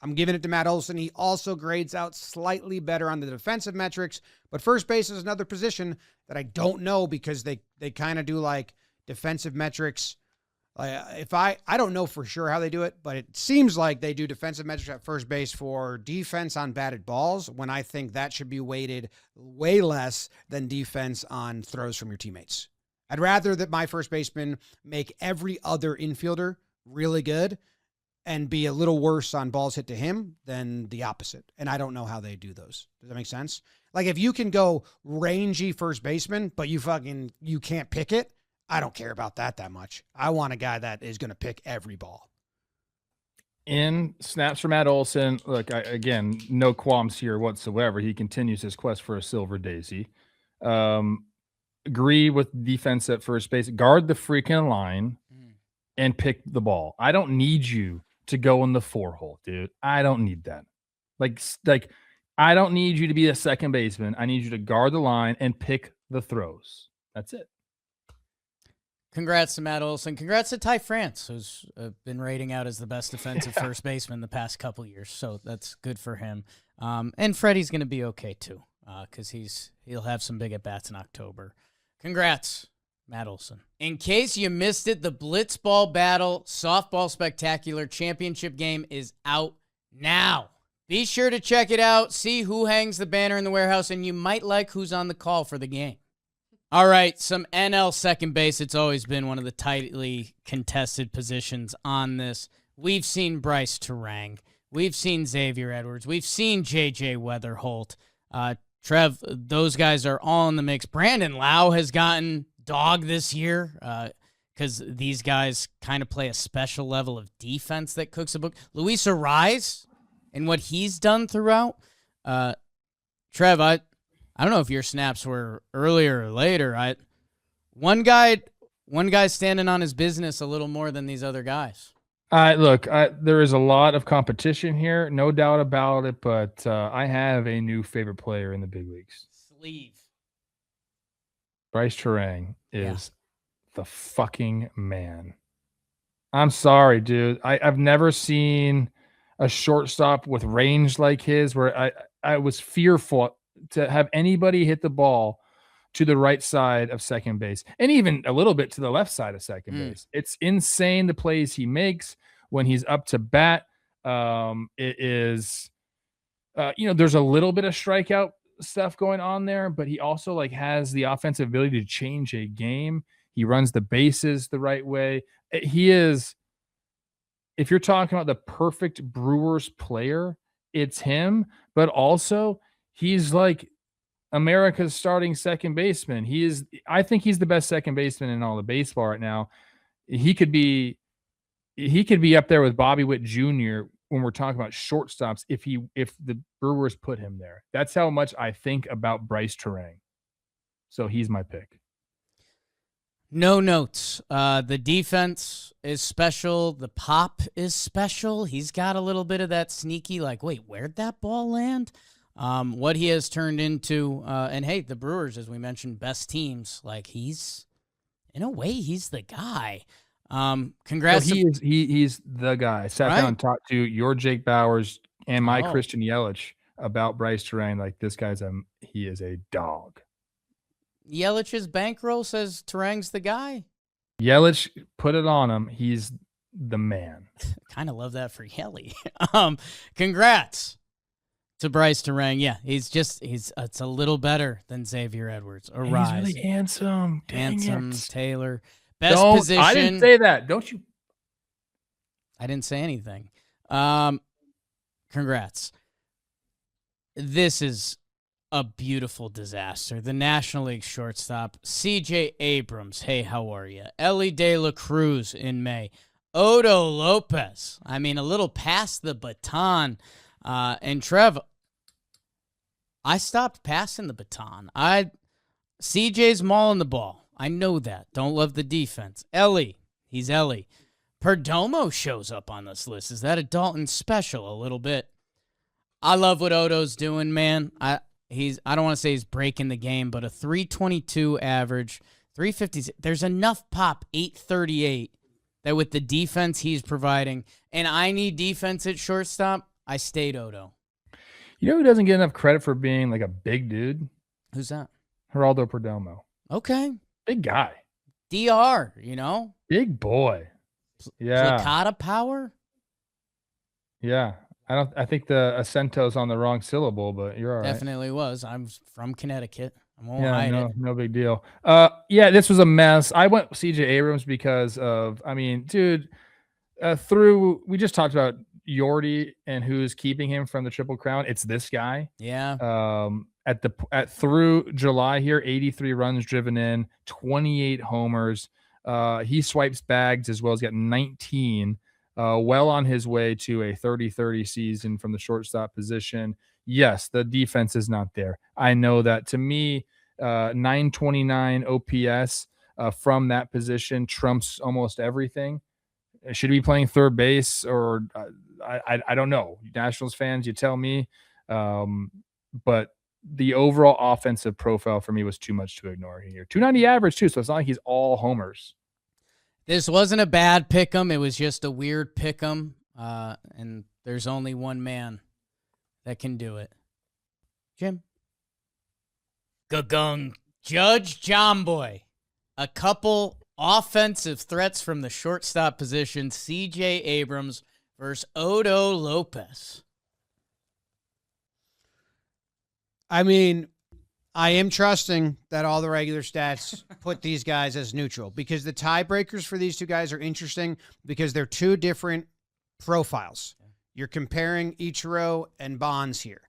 I'm giving it to Matt Olson. He also grades out slightly better on the defensive metrics, but first base is another position that I don't know because they kind of do like defensive metrics. I don't know for sure how they do it, but it seems like they do defensive metrics at first base for defense on batted balls, when I think that should be weighted way less than defense on throws from your teammates. I'd rather that my first baseman make every other infielder really good and be a little worse on balls hit to him than the opposite. And I don't know how they do those. Does that make sense? Like if you can go rangy first baseman, but you can't pick it, I don't care about that much. I want a guy that is going to pick every ball. In snaps for Matt Olson, look, again, no qualms here whatsoever. He continues his quest for a silver daisy. Agree with defense at first base. Guard the freaking line and pick the ball. I don't need you to go in the 4-hole, dude. I don't need that. Like I don't need you to be a second baseman. I need you to guard the line and pick the throws. That's it. Congrats to Matt Olson. Congrats to Ty France, who's been rating out as the best defensive first baseman the past couple years. So that's good for him. And Freddie's going to be okay too, because he'll have some big at-bats in October. Congrats, Matt Olson. In case you missed it, the Blitzball Battle Softball Spectacular Championship game is out now. Be sure to check it out, see who hangs the banner in the warehouse, and you might like who's on the call for the game. All right, some NL second base. It's always been one of the tightly contested positions on this. We've seen Bryce Terang. We've seen Xavier Edwards. We've seen J.J. Weatherholt. Trev, those guys are all in the mix. Brandon Lau has gotten dog this year because these guys kind of play a special level of defense that cooks a book. Luis Arraez and what he's done throughout. Trev, I don't know if your snaps were earlier or later. One guy standing on his business a little more than these other guys. Look, there is a lot of competition here, no doubt about it, but I have a new favorite player in the big leagues. Sleeve. Bryce Terang is the fucking man. I'm sorry, dude. I've never seen a shortstop with range like his where I was fearful to have anybody hit the ball to the right side of second base and even a little bit to the left side of second base. It's insane the plays he makes when he's up to bat. It is, there's a little bit of strikeout stuff going on there, but he also has the offensive ability to change a game. He runs the bases the right way. He is, if you're talking about the perfect Brewers player, it's him, but also he's America's starting second baseman. I think he's the best second baseman in all of baseball right now. He could be up there with Bobby Witt Jr. when we're talking about shortstops if the Brewers put him there. That's how much I think about Bryce Terang. So he's my pick. No notes. The defense is special. The pop is special. He's got a little bit of that sneaky, wait, where'd that ball land? What he has turned into, and hey, the Brewers, as we mentioned, best teams. He's, in a way, he's the guy. Congrats. So he's the guy. I sat down and talked to your Jake Bowers and my Christian Yelich about Bryce Terang. This guy's he is a dog. Yelich's bankroll says Terang's the guy. Yelich put it on him. He's the man. Kind of love that for Yelly. Congrats to Bryce Terang. Yeah, it's a little better than Xavier Edwards or Rise. He's really handsome. Handsome Taylor. Best position. I didn't say that. Don't you? I didn't say anything. Congrats. This is a beautiful disaster. The National League shortstop, C.J. Abrams. Hey, how are you? Ellie De La Cruz in May. Odo Lopez. A little past the baton. And Trev, I stopped passing the baton. CJ's mauling the ball. I know that. Don't love the defense. Ellie. He's Ellie. Perdomo shows up on this list. Is that a Dalton special? A little bit. I love what Odo's doing, man. I don't want to say he's breaking the game, but a 322 average, 350. There's enough pop, 838, that with the defense he's providing, and I need defense at shortstop, I stayed Odo. You know who doesn't get enough credit for being a big dude? Who's that? Geraldo Perdomo. Okay. Big guy. DR, Big boy. Yeah. Placata power? Yeah. I think the acento's on the wrong syllable, but you're all right. Definitely was. I'm from Connecticut. I won't hide it. No big deal. This was a mess. I went CJ Abrams because of, dude, we just talked about Yordi and who's keeping him from the Triple Crown. It's this guy. Yeah. Through July here, 83 runs driven in, 28 homers. He swipes bags as well as got 19. Well on his way to a 30-30 season from the shortstop position. Yes, the defense is not there. I know that. To me, 929 OPS from that position trumps almost everything. Should he be playing third base or I don't know. Nationals fans, you tell me. But the overall offensive profile for me was too much to ignore here. 290 average too, so it's not like he's all homers. This wasn't a bad pick'em. It was just a weird pick'em. And there's only one man that can do it. Jim. Gagung. Judge Jomboy. A couple offensive threats from the shortstop position. C.J. Abrams versus Odo Lopez. I mean, I am trusting that all the regular stats put these guys as neutral because the tiebreakers for these two guys are interesting because they're two different profiles. You're comparing Ichiro and Bonds here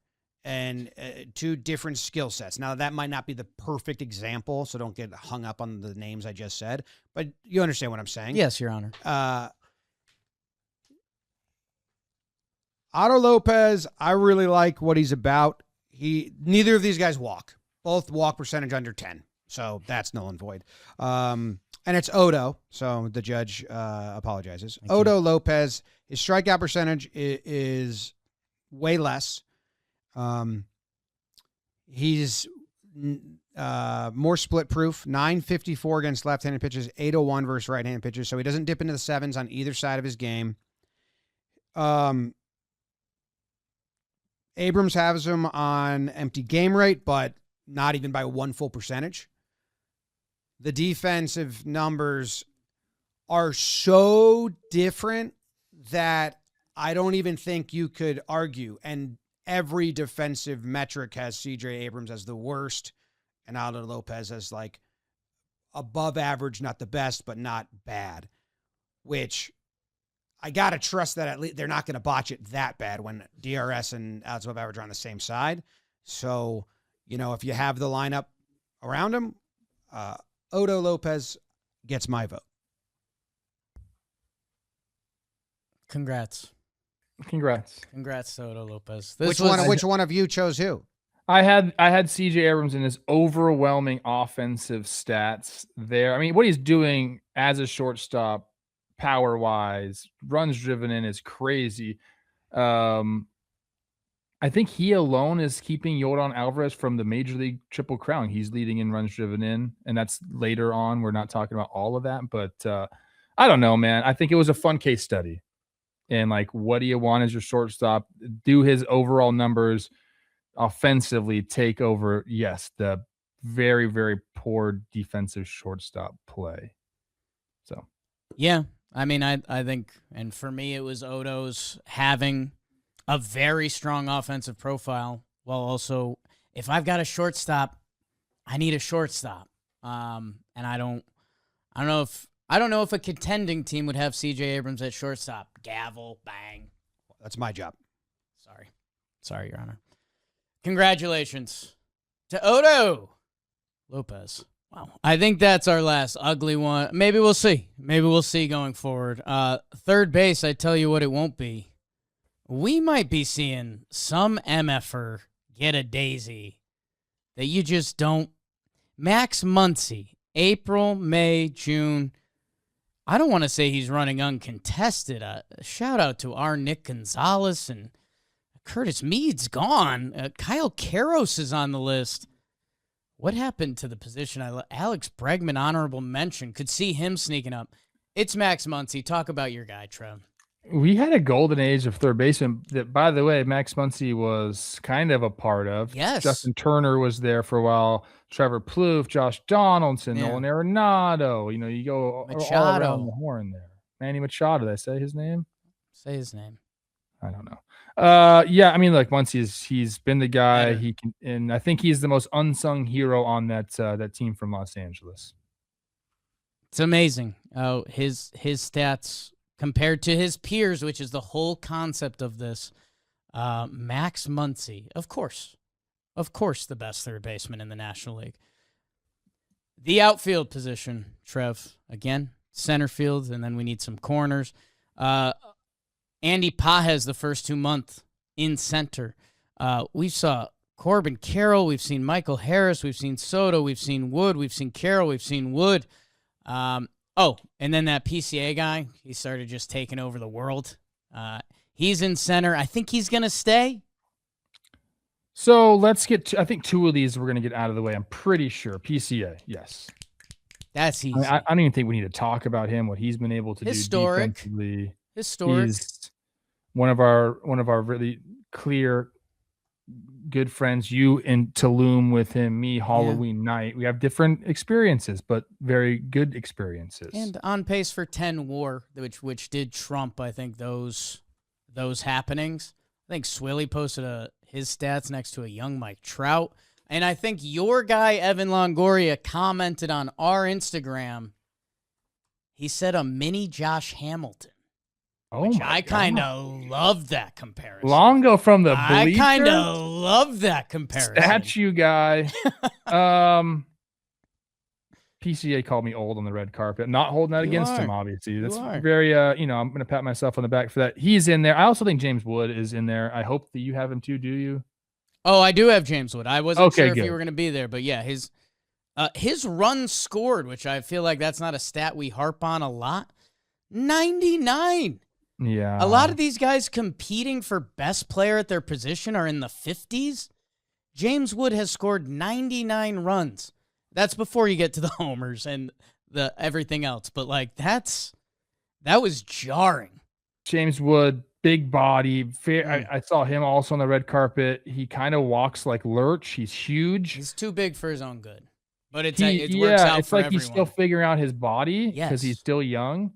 and two different skill sets. Now, that might not be the perfect example, so don't get hung up on the names I just said, but you understand what I'm saying. Yes, Your Honor. Otto Lopez, I really like what he's about. Neither of these guys walk. Both walk percentage under 10. So that's null and void. And it's Odo. So the judge apologizes. Thank Odo you. Lopez, his strikeout percentage is way less. He's more split proof. 954 against left-handed pitches, 801 versus right-handed pitches. So he doesn't dip into the sevens on either side of his game. Abrams has him on empty game rate, but not even by one full percentage. The defensive numbers are so different that I don't even think you could argue. And every defensive metric has C.J. Abrams as the worst and Aldo Lopez as like above average, not the best, but not bad, which I got to trust that at least they're not going to botch it that bad when DRS and outs above average are on the same side. So, if you have the lineup around him, Odo Lopez gets my vote. Congrats, Odo Lopez. Which one of you chose who? I had CJ Abrams in his overwhelming offensive stats there. I mean, what he's doing as a shortstop, power wise, runs driven in is crazy. I think he alone is keeping Yordan Alvarez from the Major League Triple Crown. He's leading in runs driven in, and that's later on. We're not talking about all of that, but I don't know, man. I think it was a fun case study. And like, what do you want as your shortstop? Do his overall numbers offensively take over? Yes, the very, very poor defensive shortstop play. So, yeah, I mean, I think, and for me, it was Odo's having a very strong offensive profile, while also, if I've got a shortstop, I need a shortstop. And I don't know if a contending team would have C.J. Abrams at shortstop. Gavel, bang. That's my job. Sorry, Your Honor. Congratulations to Odo Lopez. Wow. I think that's our last ugly one. Maybe we'll see. Going forward. Third base, I tell you what it won't be. We might be seeing some MFer get a daisy that you just don't. Max Muncy, April, May, June. I don't want to say he's running uncontested. Shout out to our Nick Gonzalez and Curtis Mead's gone. Kyle Karros is on the list. What happened to the position? Alex Bregman, honorable mention. Could see him sneaking up. It's Max Muncy. Talk about your guy, Trev. We had a golden age of third baseman that, by the way, Max Muncy was kind of a part of. Yes. Justin Turner was there for a while. Trevor Plouffe, Josh Donaldson, Nolan Arenado. You go all around the horn there. Manny Machado. Did I say his name? Say his name. I don't know. Yeah, I mean, like once he's been the guy. He can, and I think he's the most unsung hero on that team from Los Angeles. It's amazing. Oh, his stats compared to his peers, which is the whole concept of this. Max Muncy, of course, the best third baseman in the National League. The outfield position, Trev, again, center field, and then we need some corners. Andy Pages the first 2 months in center. We saw Corbin Carroll, we've seen Michael Harris, we've seen Soto, we've seen Wood, we've seen Carroll, we've seen Wood. And then that PCA guy, he started just taking over the world. He's in center. I think he's going to stay. So let's get to, I think 2 of these we're going to get out of the way. I'm pretty sure. PCA, yes. That's easy. I don't even think we need to talk about him, what he's been able to do defensively. Historic. He's one of our really clear good friends. You in Tulum with him, me Halloween night. We have different experiences, but very good experiences. And on pace for 10 WAR, which did trump, I think, those happenings. I think Swilly posted his stats next to a young Mike Trout. And I think your guy, Evan Longoria, commented on our Instagram. He said a mini Josh Hamilton. I kind of love that comparison. Longo from the bleachers? I kind of love that comparison. Statue guy. PCA called me old on the red carpet. Not holding that against him, obviously. That's very, I'm going to pat myself on the back for that. He's in there. I also think James Wood is in there. I hope that you have him too, do you? Oh, I do have James Wood. I wasn't sure if good. you were going to be there, but yeah, his runs scored, which I feel like that's not a stat we harp on a lot, 99. Yeah. A lot of these guys competing for best player at their position are in the 50s. James Wood has scored 99 runs. That's before you get to the homers and the everything else. But that was jarring. James Wood, big body. I saw him also on the red carpet. He kind of walks like Lurch. He's huge. He's too big for his own good. But it works out it's for like everyone. He's still figuring out his body because he's still young.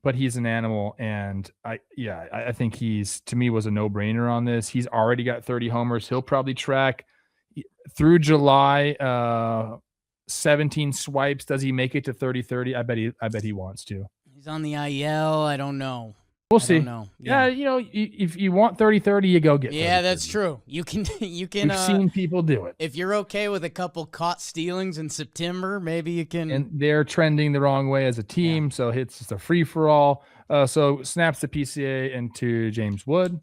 But he's an animal, and I think to me was a no-brainer on this. He's already got 30 homers. He'll probably track through July, 17 swipes. Does he make it to 30-30? I bet he wants to. He's on the IL. I don't know. We'll see. Yeah, if you want 30-30, you go get 30-30. Yeah, that's true. You can. We've seen people do it. If you're okay with a couple caught stealings in September, maybe you can. And they're trending the wrong way as a team, so it's just a free-for-all. So snaps the PCA into James Wood.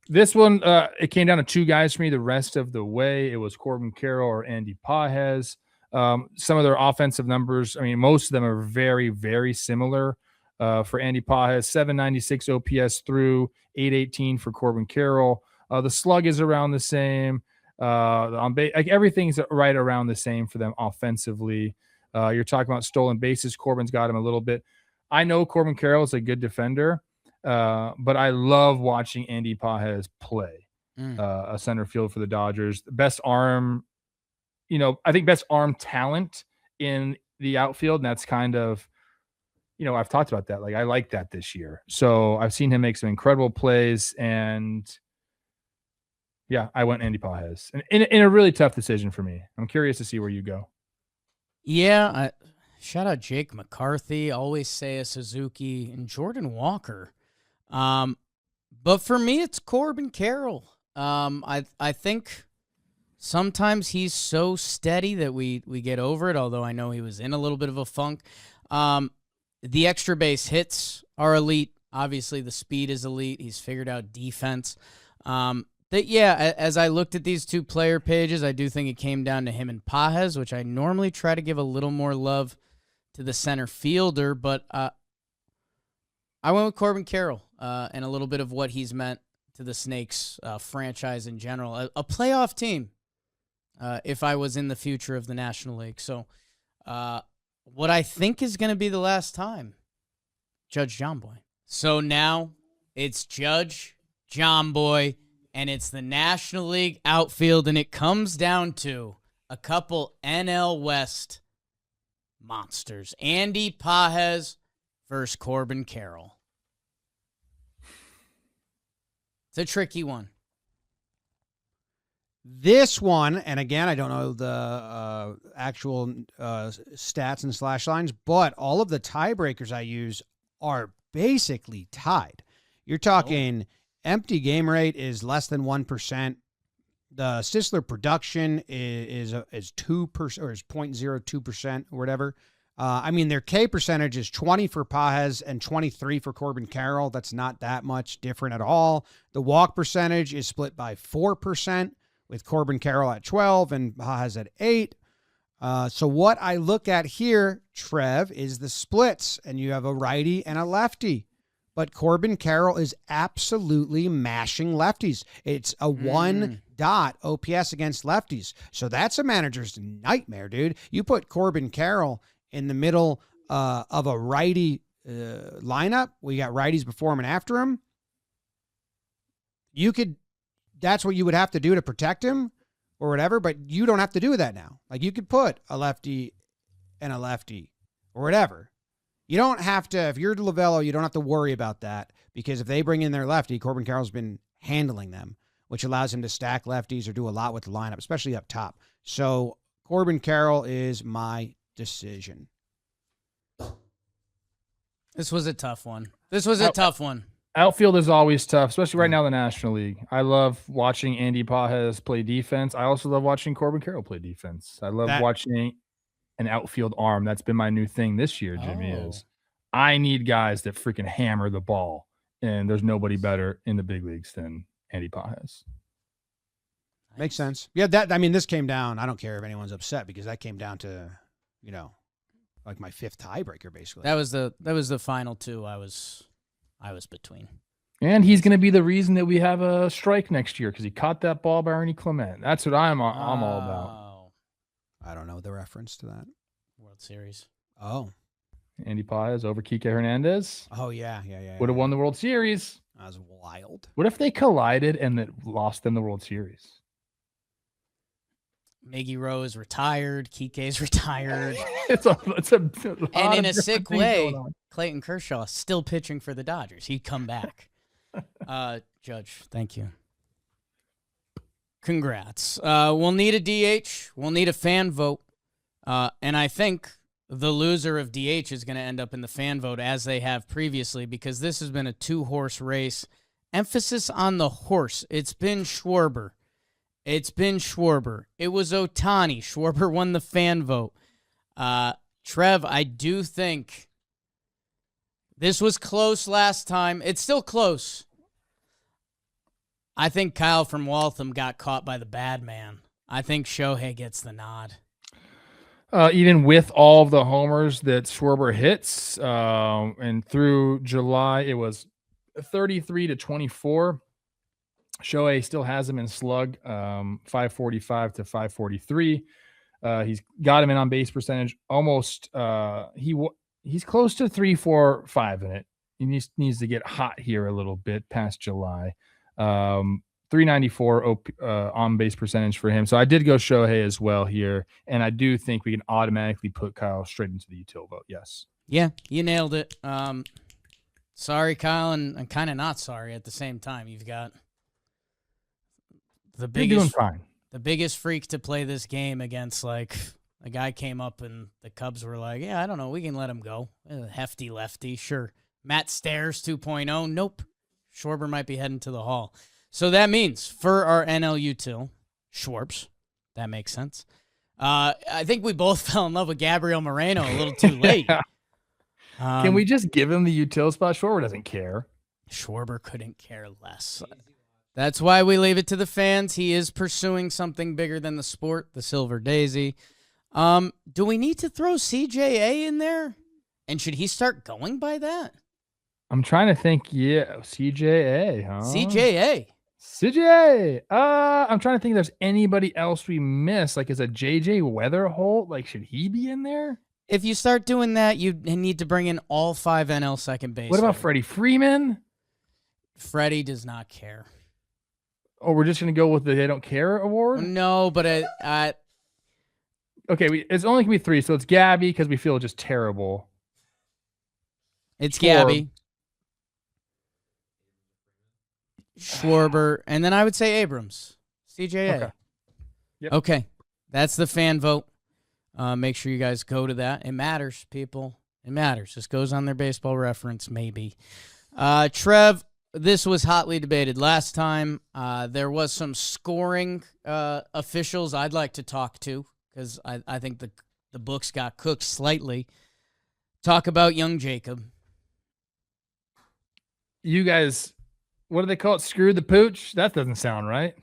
This one, it came down to 2 guys for me. The rest of the way, it was Corbin Carroll or Andy Pages. Some of their offensive numbers, I mean, most of them are very, very similar. For Andy Pages, 796 OPS through 818 for Corbin Carroll. The slug is around the same. Everything's right around the same for them offensively. You're talking about stolen bases. Corbin's got him a little bit. I know Corbin Carroll is a good defender, but I love watching Andy Pages play a center field for the Dodgers. Best arm, I think best arm talent in the outfield, and that's kind of, I've talked about that. I like that this year. So I've seen him make some incredible plays, and I went Andy Pages in a really tough decision for me. I'm curious to see where you go. Yeah. Shout out Jake McCarthy, always Seiya Suzuki, and Jordan Walker. But for me, it's Corbin Carroll. I think sometimes he's so steady that we get over it, although I know he was in a little bit of a funk. The extra base hits are elite. Obviously, the speed is elite. He's figured out defense. As I looked at these 2 player pages, I do think it came down to him and Pages, which I normally try to give a little more love to the center fielder, but I went with Corbin Carroll and a little bit of what he's meant to the Snakes franchise in general. A playoff team if I was in the future of the National League. So, what I think is going to be the last time, Judge Jomboy. So now it's Judge Jomboy, and it's the National League outfield, and it comes down to a couple NL West monsters. Andy Pages versus Corbin Carroll. It's a tricky one. This one, and again, I don't know the actual stats and slash lines, but all of the tiebreakers I use are basically tied. You're talking empty game rate is less than 1%. The Sisler production is 2% or is 0.02% or whatever. I mean, their K percentage is 20 for Pages and 23 for Corbin Carroll. That's not that much different at all. The walk percentage is split by 4% with Corbin Carroll at 12 and Pages at 8. So what I look at here, Trev, is the splits, and you have a righty and a lefty. But Corbin Carroll is absolutely mashing lefties. It's a 1 dot OPS against lefties. So that's a manager's nightmare, dude. You put Corbin Carroll in the middle of a righty lineup. We got righties before him and after him. That's what you would have to do to protect him or whatever, but you don't have to do that now. Like, you could put a lefty and a lefty or whatever. You don't have to, if you're Lovello, you don't have to worry about that, because if they bring in their lefty, Corbin Carroll's been handling them, which allows him to stack lefties or do a lot with the lineup, especially up top. So Corbin Carroll is my decision. This was a tough one. Tough one. Outfield is always tough, especially right now in the National League. I love watching Andy Pages play defense. I also love watching Corbin Carroll play defense. I love watching an outfield arm. That's been my new thing this year, Jimmy, is I need guys that freaking hammer the ball, and there's nobody better in the big leagues than Andy Pages. Makes sense. Yeah, this came down. I don't care if anyone's upset, because that came down to, like my 5th tiebreaker, basically. That was the final two I was between. And he's going to be the reason that we have a strike next year, because he caught that ball by Ernie Clement. That's what I'm all about. I don't know the reference to that. World Series. Oh. Andy Pages over Kike Hernandez. Oh, yeah. Would have won the World Series. That was wild. What if they collided and it lost them the World Series? Miggy Rowe is retired. Kike's retired. it's a and in a sick way, Clayton Kershaw still pitching for the Dodgers. He'd come back. Judge, thank you. Congrats. We'll need a DH. We'll need a fan vote. And I think the loser of DH is going to end up in the fan vote, as they have previously, because this has been a 2-horse race. Emphasis on the horse. It's been Schwarber. It was Ohtani. Schwarber won the fan vote. Trev, I do think this was close last time. It's still close. I think Kyle from Waltham got caught by the bad man. I think Shohei gets the nod. Even with all of the homers that Schwarber hits, and through July, it was 33-24. Shohei still has him in slug, 545 to 543. He's got him in on base percentage. Almost, he's close to 3-4-5 in it. He needs to get hot here a little bit past July. 394 on base percentage for him. So I did go Shohei as well here, and I do think we can automatically put Kyle straight into the util vote. Yes. Yeah, you nailed it. Sorry, Kyle, and kind of not sorry at the same time. You've got the biggest, the biggest freak to play this game against. Like, a guy came up and the Cubs were like, "Yeah, I don't know, we can let him go." Hefty lefty, sure. Matt Stairs 2.0, nope. Schwarber might be heading to the Hall. So that means for our NL util, Schwartz, that makes sense. I think we both fell in love with Gabriel Moreno a little too late. Yeah. Can we just give him the util spot? Schwarber doesn't care. Schwarber couldn't care less. That's why we leave it to the fans. He is pursuing something bigger than the sport, the Silver Daisy. Do we need to throw CJA in there? And should he start going by that? I'm trying to think. Yeah, CJA, huh? CJA. I'm trying to think if there's anybody else we miss. Like, is a JJ Weatherholt? Like, should he be in there? If you start doing that, you need to bring in all 5 NL second base. What about Freddie Freeman? Freddie does not care. Oh, we're just going to go with the They Don't Care award? No, but okay, it's only going to be 3, so it's Gabby because we feel just terrible. It's Gabby. Schwarber, and then I would say Abrams. CJA. Okay. Yep. Okay. That's the fan vote. Make sure you guys go to that. It matters, people. It matters. This goes on their baseball reference, maybe. Trev, this was hotly debated last time. There was some scoring officials I'd like to talk to because I think the books got cooked slightly. Talk about young Jacob. You guys, what do they call it? Screw the pooch? That doesn't sound right.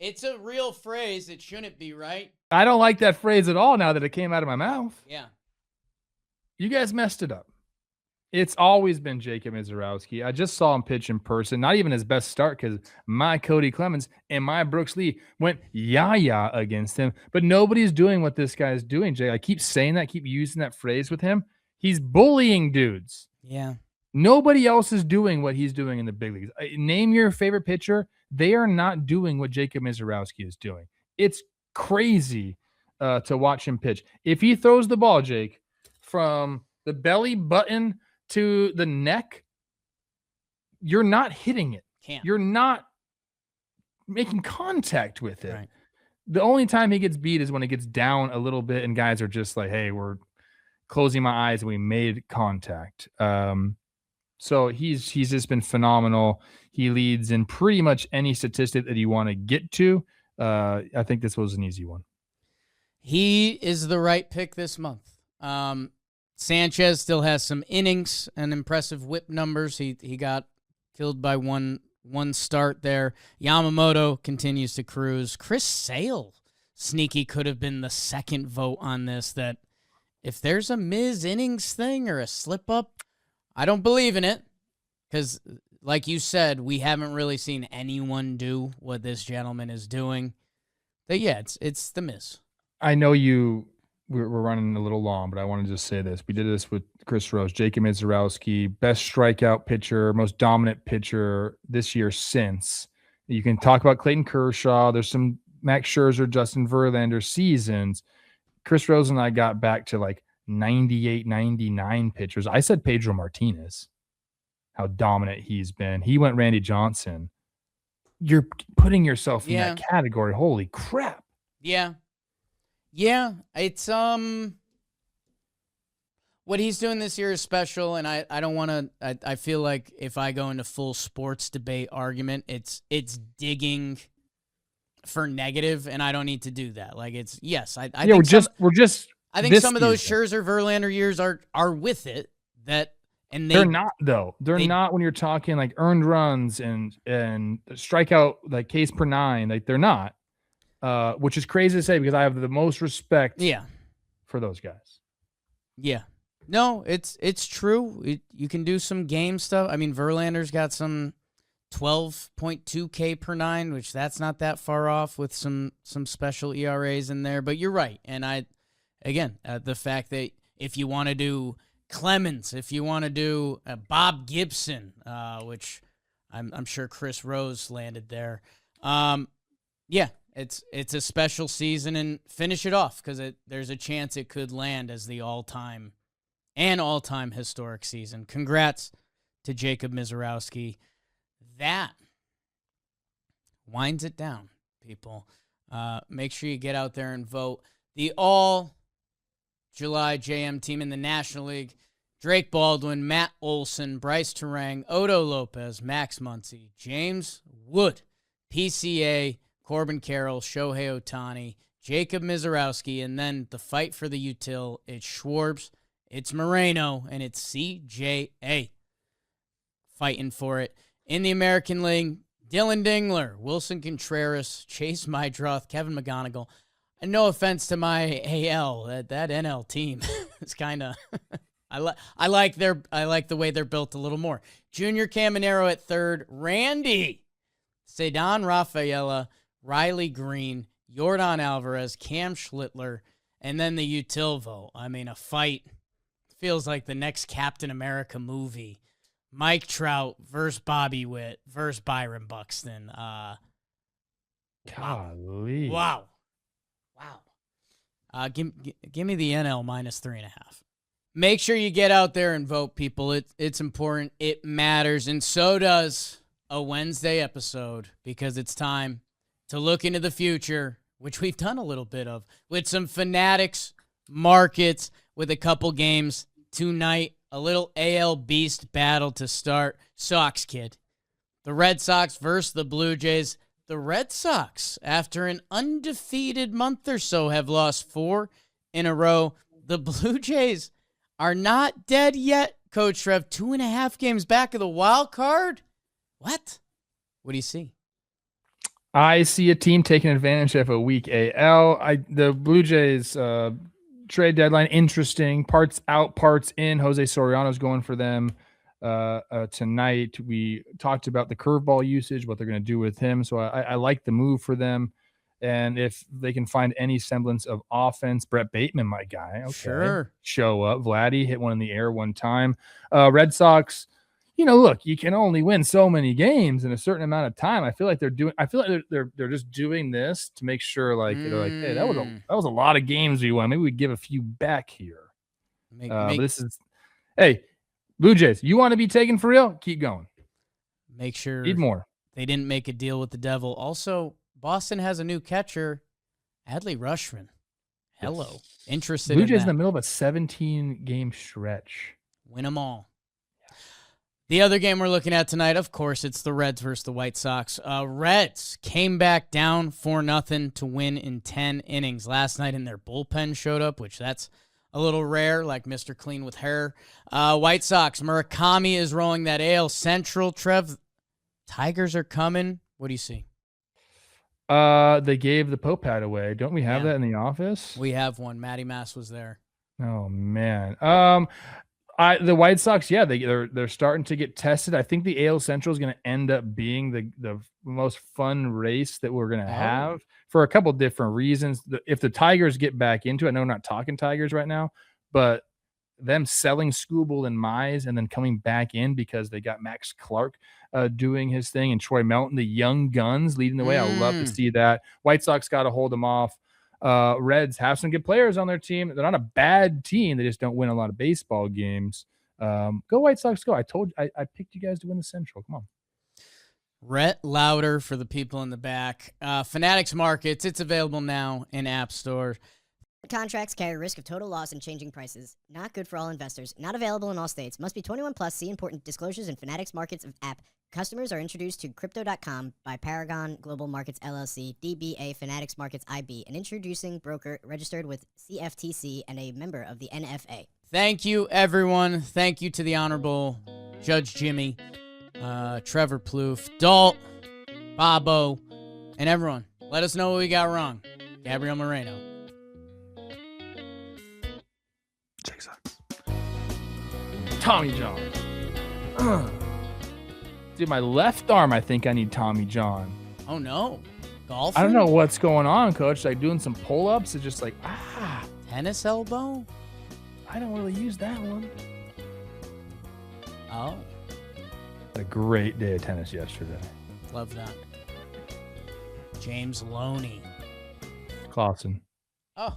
It's a real phrase. It shouldn't be, right? I don't like that phrase at all now that it came out of my mouth. Yeah. You guys messed it up. It's always been Jacob Mizorowski. I just saw him pitch in person. Not even his best start because my Cody Clemens and my Brooks Lee went yah against him. But nobody's doing what this guy's doing, Jay. I keep saying that, keep using that phrase with him. He's bullying dudes. Yeah. Nobody else is doing what he's doing in the big leagues. Name your favorite pitcher. They are not doing what Jacob Mizorowski is doing. It's crazy to watch him pitch. If he throws the ball, Jake, from the belly button to the neck, you're not hitting it. Can't. You're not making contact with it. Right. The only time he gets beat is when it gets down a little bit and guys are just like, hey, we're closing my eyes and we made contact. So he's just been phenomenal. He leads in pretty much any statistic that you want to get to. I think this was an easy one. He is the right pick this month. Sanchez still has some innings and impressive whip numbers. He got killed by one start there. Yamamoto continues to cruise. Chris Sale, sneaky, could have been the second vote on this. That if there's a Miz innings thing or a slip up, I don't believe in it because, like you said, we haven't really seen anyone do what this gentleman is doing. But yeah, it's the Miz. I know we're running a little long, but I want to just say this. We did this with Chris Rose, Jacob Mizorowski, best strikeout pitcher, most dominant pitcher this year since. You can talk about Clayton Kershaw. There's some Max Scherzer, Justin Verlander seasons. Chris Rose and I got back to like 98, 99 pitchers. I said Pedro Martinez, how dominant he's been. He went Randy Johnson. You're putting yourself in that category. Holy crap. Yeah. Yeah, it's what he's doing this year is special, and I don't want to. I feel like if I go into full sports debate argument, it's digging for negative, and I don't need to do that. Like it's I think I think some of those Scherzer Verlander years are with it that, and they're not though. They're not when you're talking like earned runs and strikeout like Ks per nine. Like they're not. Which is crazy to say because I have the most respect for those guys. Yeah. No, it's true. You can do some game stuff. I mean, Verlander's got some 12.2 K per nine, which that's not that far off with some special ERAs in there. But you're right. And the fact that if you want to do Clemens, if you want to do Bob Gibson, which I'm sure Chris Rose landed there. Yeah. It's a special season and finish it off because there's a chance it could land as the all-time historic season. Congrats to Jacob Mizorowski. That winds it down, people. Make sure you get out there and vote. The all-July JM team in the National League, Drake Baldwin, Matt Olson, Bryce Terang, Odo Lopez, Max Muncy, James Wood, PCA, Corbin Carroll, Shohei Ohtani, Jacob Mizorowski, and then the fight for the util. It's Schwartz, it's Moreno, and it's CJA fighting for it. In the American League, Dylan Dingler, Wilson Contreras, Chase Mydroth, Kevin McGonigal. And no offense to my AL, that NL team is kind of I like the way they're built a little more. Junior Caminero at third, Randy, Cedon Rafaela, Riley Green, Yordan Alvarez, Cam Schlittler, and then the util vote. I mean, a fight feels like the next Captain America movie. Mike Trout versus Bobby Witt versus Byron Buxton. Golly. Wow. Give me the NL minus 3.5. Make sure you get out there and vote, people. It's important. It matters. And so does a Wednesday episode because it's time to look into the future, which we've done a little bit of, with some Fanatics Markets with a couple games tonight. A little AL Beast battle to start. Sox kid. The Red Sox versus the Blue Jays. The Red Sox, after an undefeated month or so, have lost 4 in a row. The Blue Jays are not dead yet, Coach Trev. 2.5 games back of the wild card? What? What do you see? I see a team taking advantage of a weak AL. The Blue Jays trade deadline, interesting. Parts out, parts in. Jose Soriano's going for them tonight. We talked about the curveball usage, what they're going to do with him. So I like the move for them. And if they can find any semblance of offense, Brett Bateman, my guy, okay, sure, show up. Vladdy hit one in the air one time. Red Sox, look, you can only win so many games in a certain amount of time. I feel like they're just doing this to make sure, like, they're like, hey, that was a lot of games we won. Maybe we give a few back here. But this is, hey, Blue Jays, you want to be taken for real? Keep going. Make sure need more. They didn't make a deal with the devil. Also, Boston has a new catcher, Adley Rutschman. Hello. Yes. Interested Blue in Jays that. in the middle of a 17-game stretch. Win them all. The other game we're looking at tonight, of course, it's the Reds versus the White Sox. Reds came back down 4-0 to win in 10 innings last night, and their bullpen showed up, which that's a little rare, like Mr. Clean with hair. White Sox, Murakami is rolling that AL Central. Trev, Tigers are coming. What do you see? They gave the Pope hat away. Don't we have that in the office? We have one. Matty Mass was there. Oh man. The White Sox, they're starting to get tested. I think the AL Central is going to end up being the most fun race that we're going to have for a couple different reasons. If the Tigers get back into it, I know we're not talking Tigers right now, but them selling Skubal and Mize and then coming back in because they got Max Clark doing his thing and Troy Melton, the young guns leading the way. I love to see that. White Sox got to hold them off. Reds have some good players on their team. They're not a bad team. They just don't win a lot of baseball games. Go White Sox, go. I picked you guys to win the Central. Come on. Rhett louder for the people in the back. Fanatics Markets, it's available now in App Store. Contracts carry risk of total loss and changing prices. Not good for all investors. Not available in all states. Must be 21 plus. See important disclosures in Fanatics Markets app. Customers are introduced to Crypto.com by Paragon Global Markets LLC, DBA Fanatics Markets IB, an introducing broker registered with CFTC and a member of the NFA. Thank you, everyone. Thank you to the Honorable Judge Jimmy, Trevor Plouffe, Dalt, Bobo, and everyone. Let us know what we got wrong. Gabriel Moreno. Jake sucks. Tommy John. Dude, my left arm, I think I need Tommy John. Oh, no. Golf? I don't know what's going on, Coach. Like doing some pull-ups. It's just like, Tennis elbow? I don't really use that one. Oh. Had a great day of tennis yesterday. Love that. James Loney. Clausen. Oh,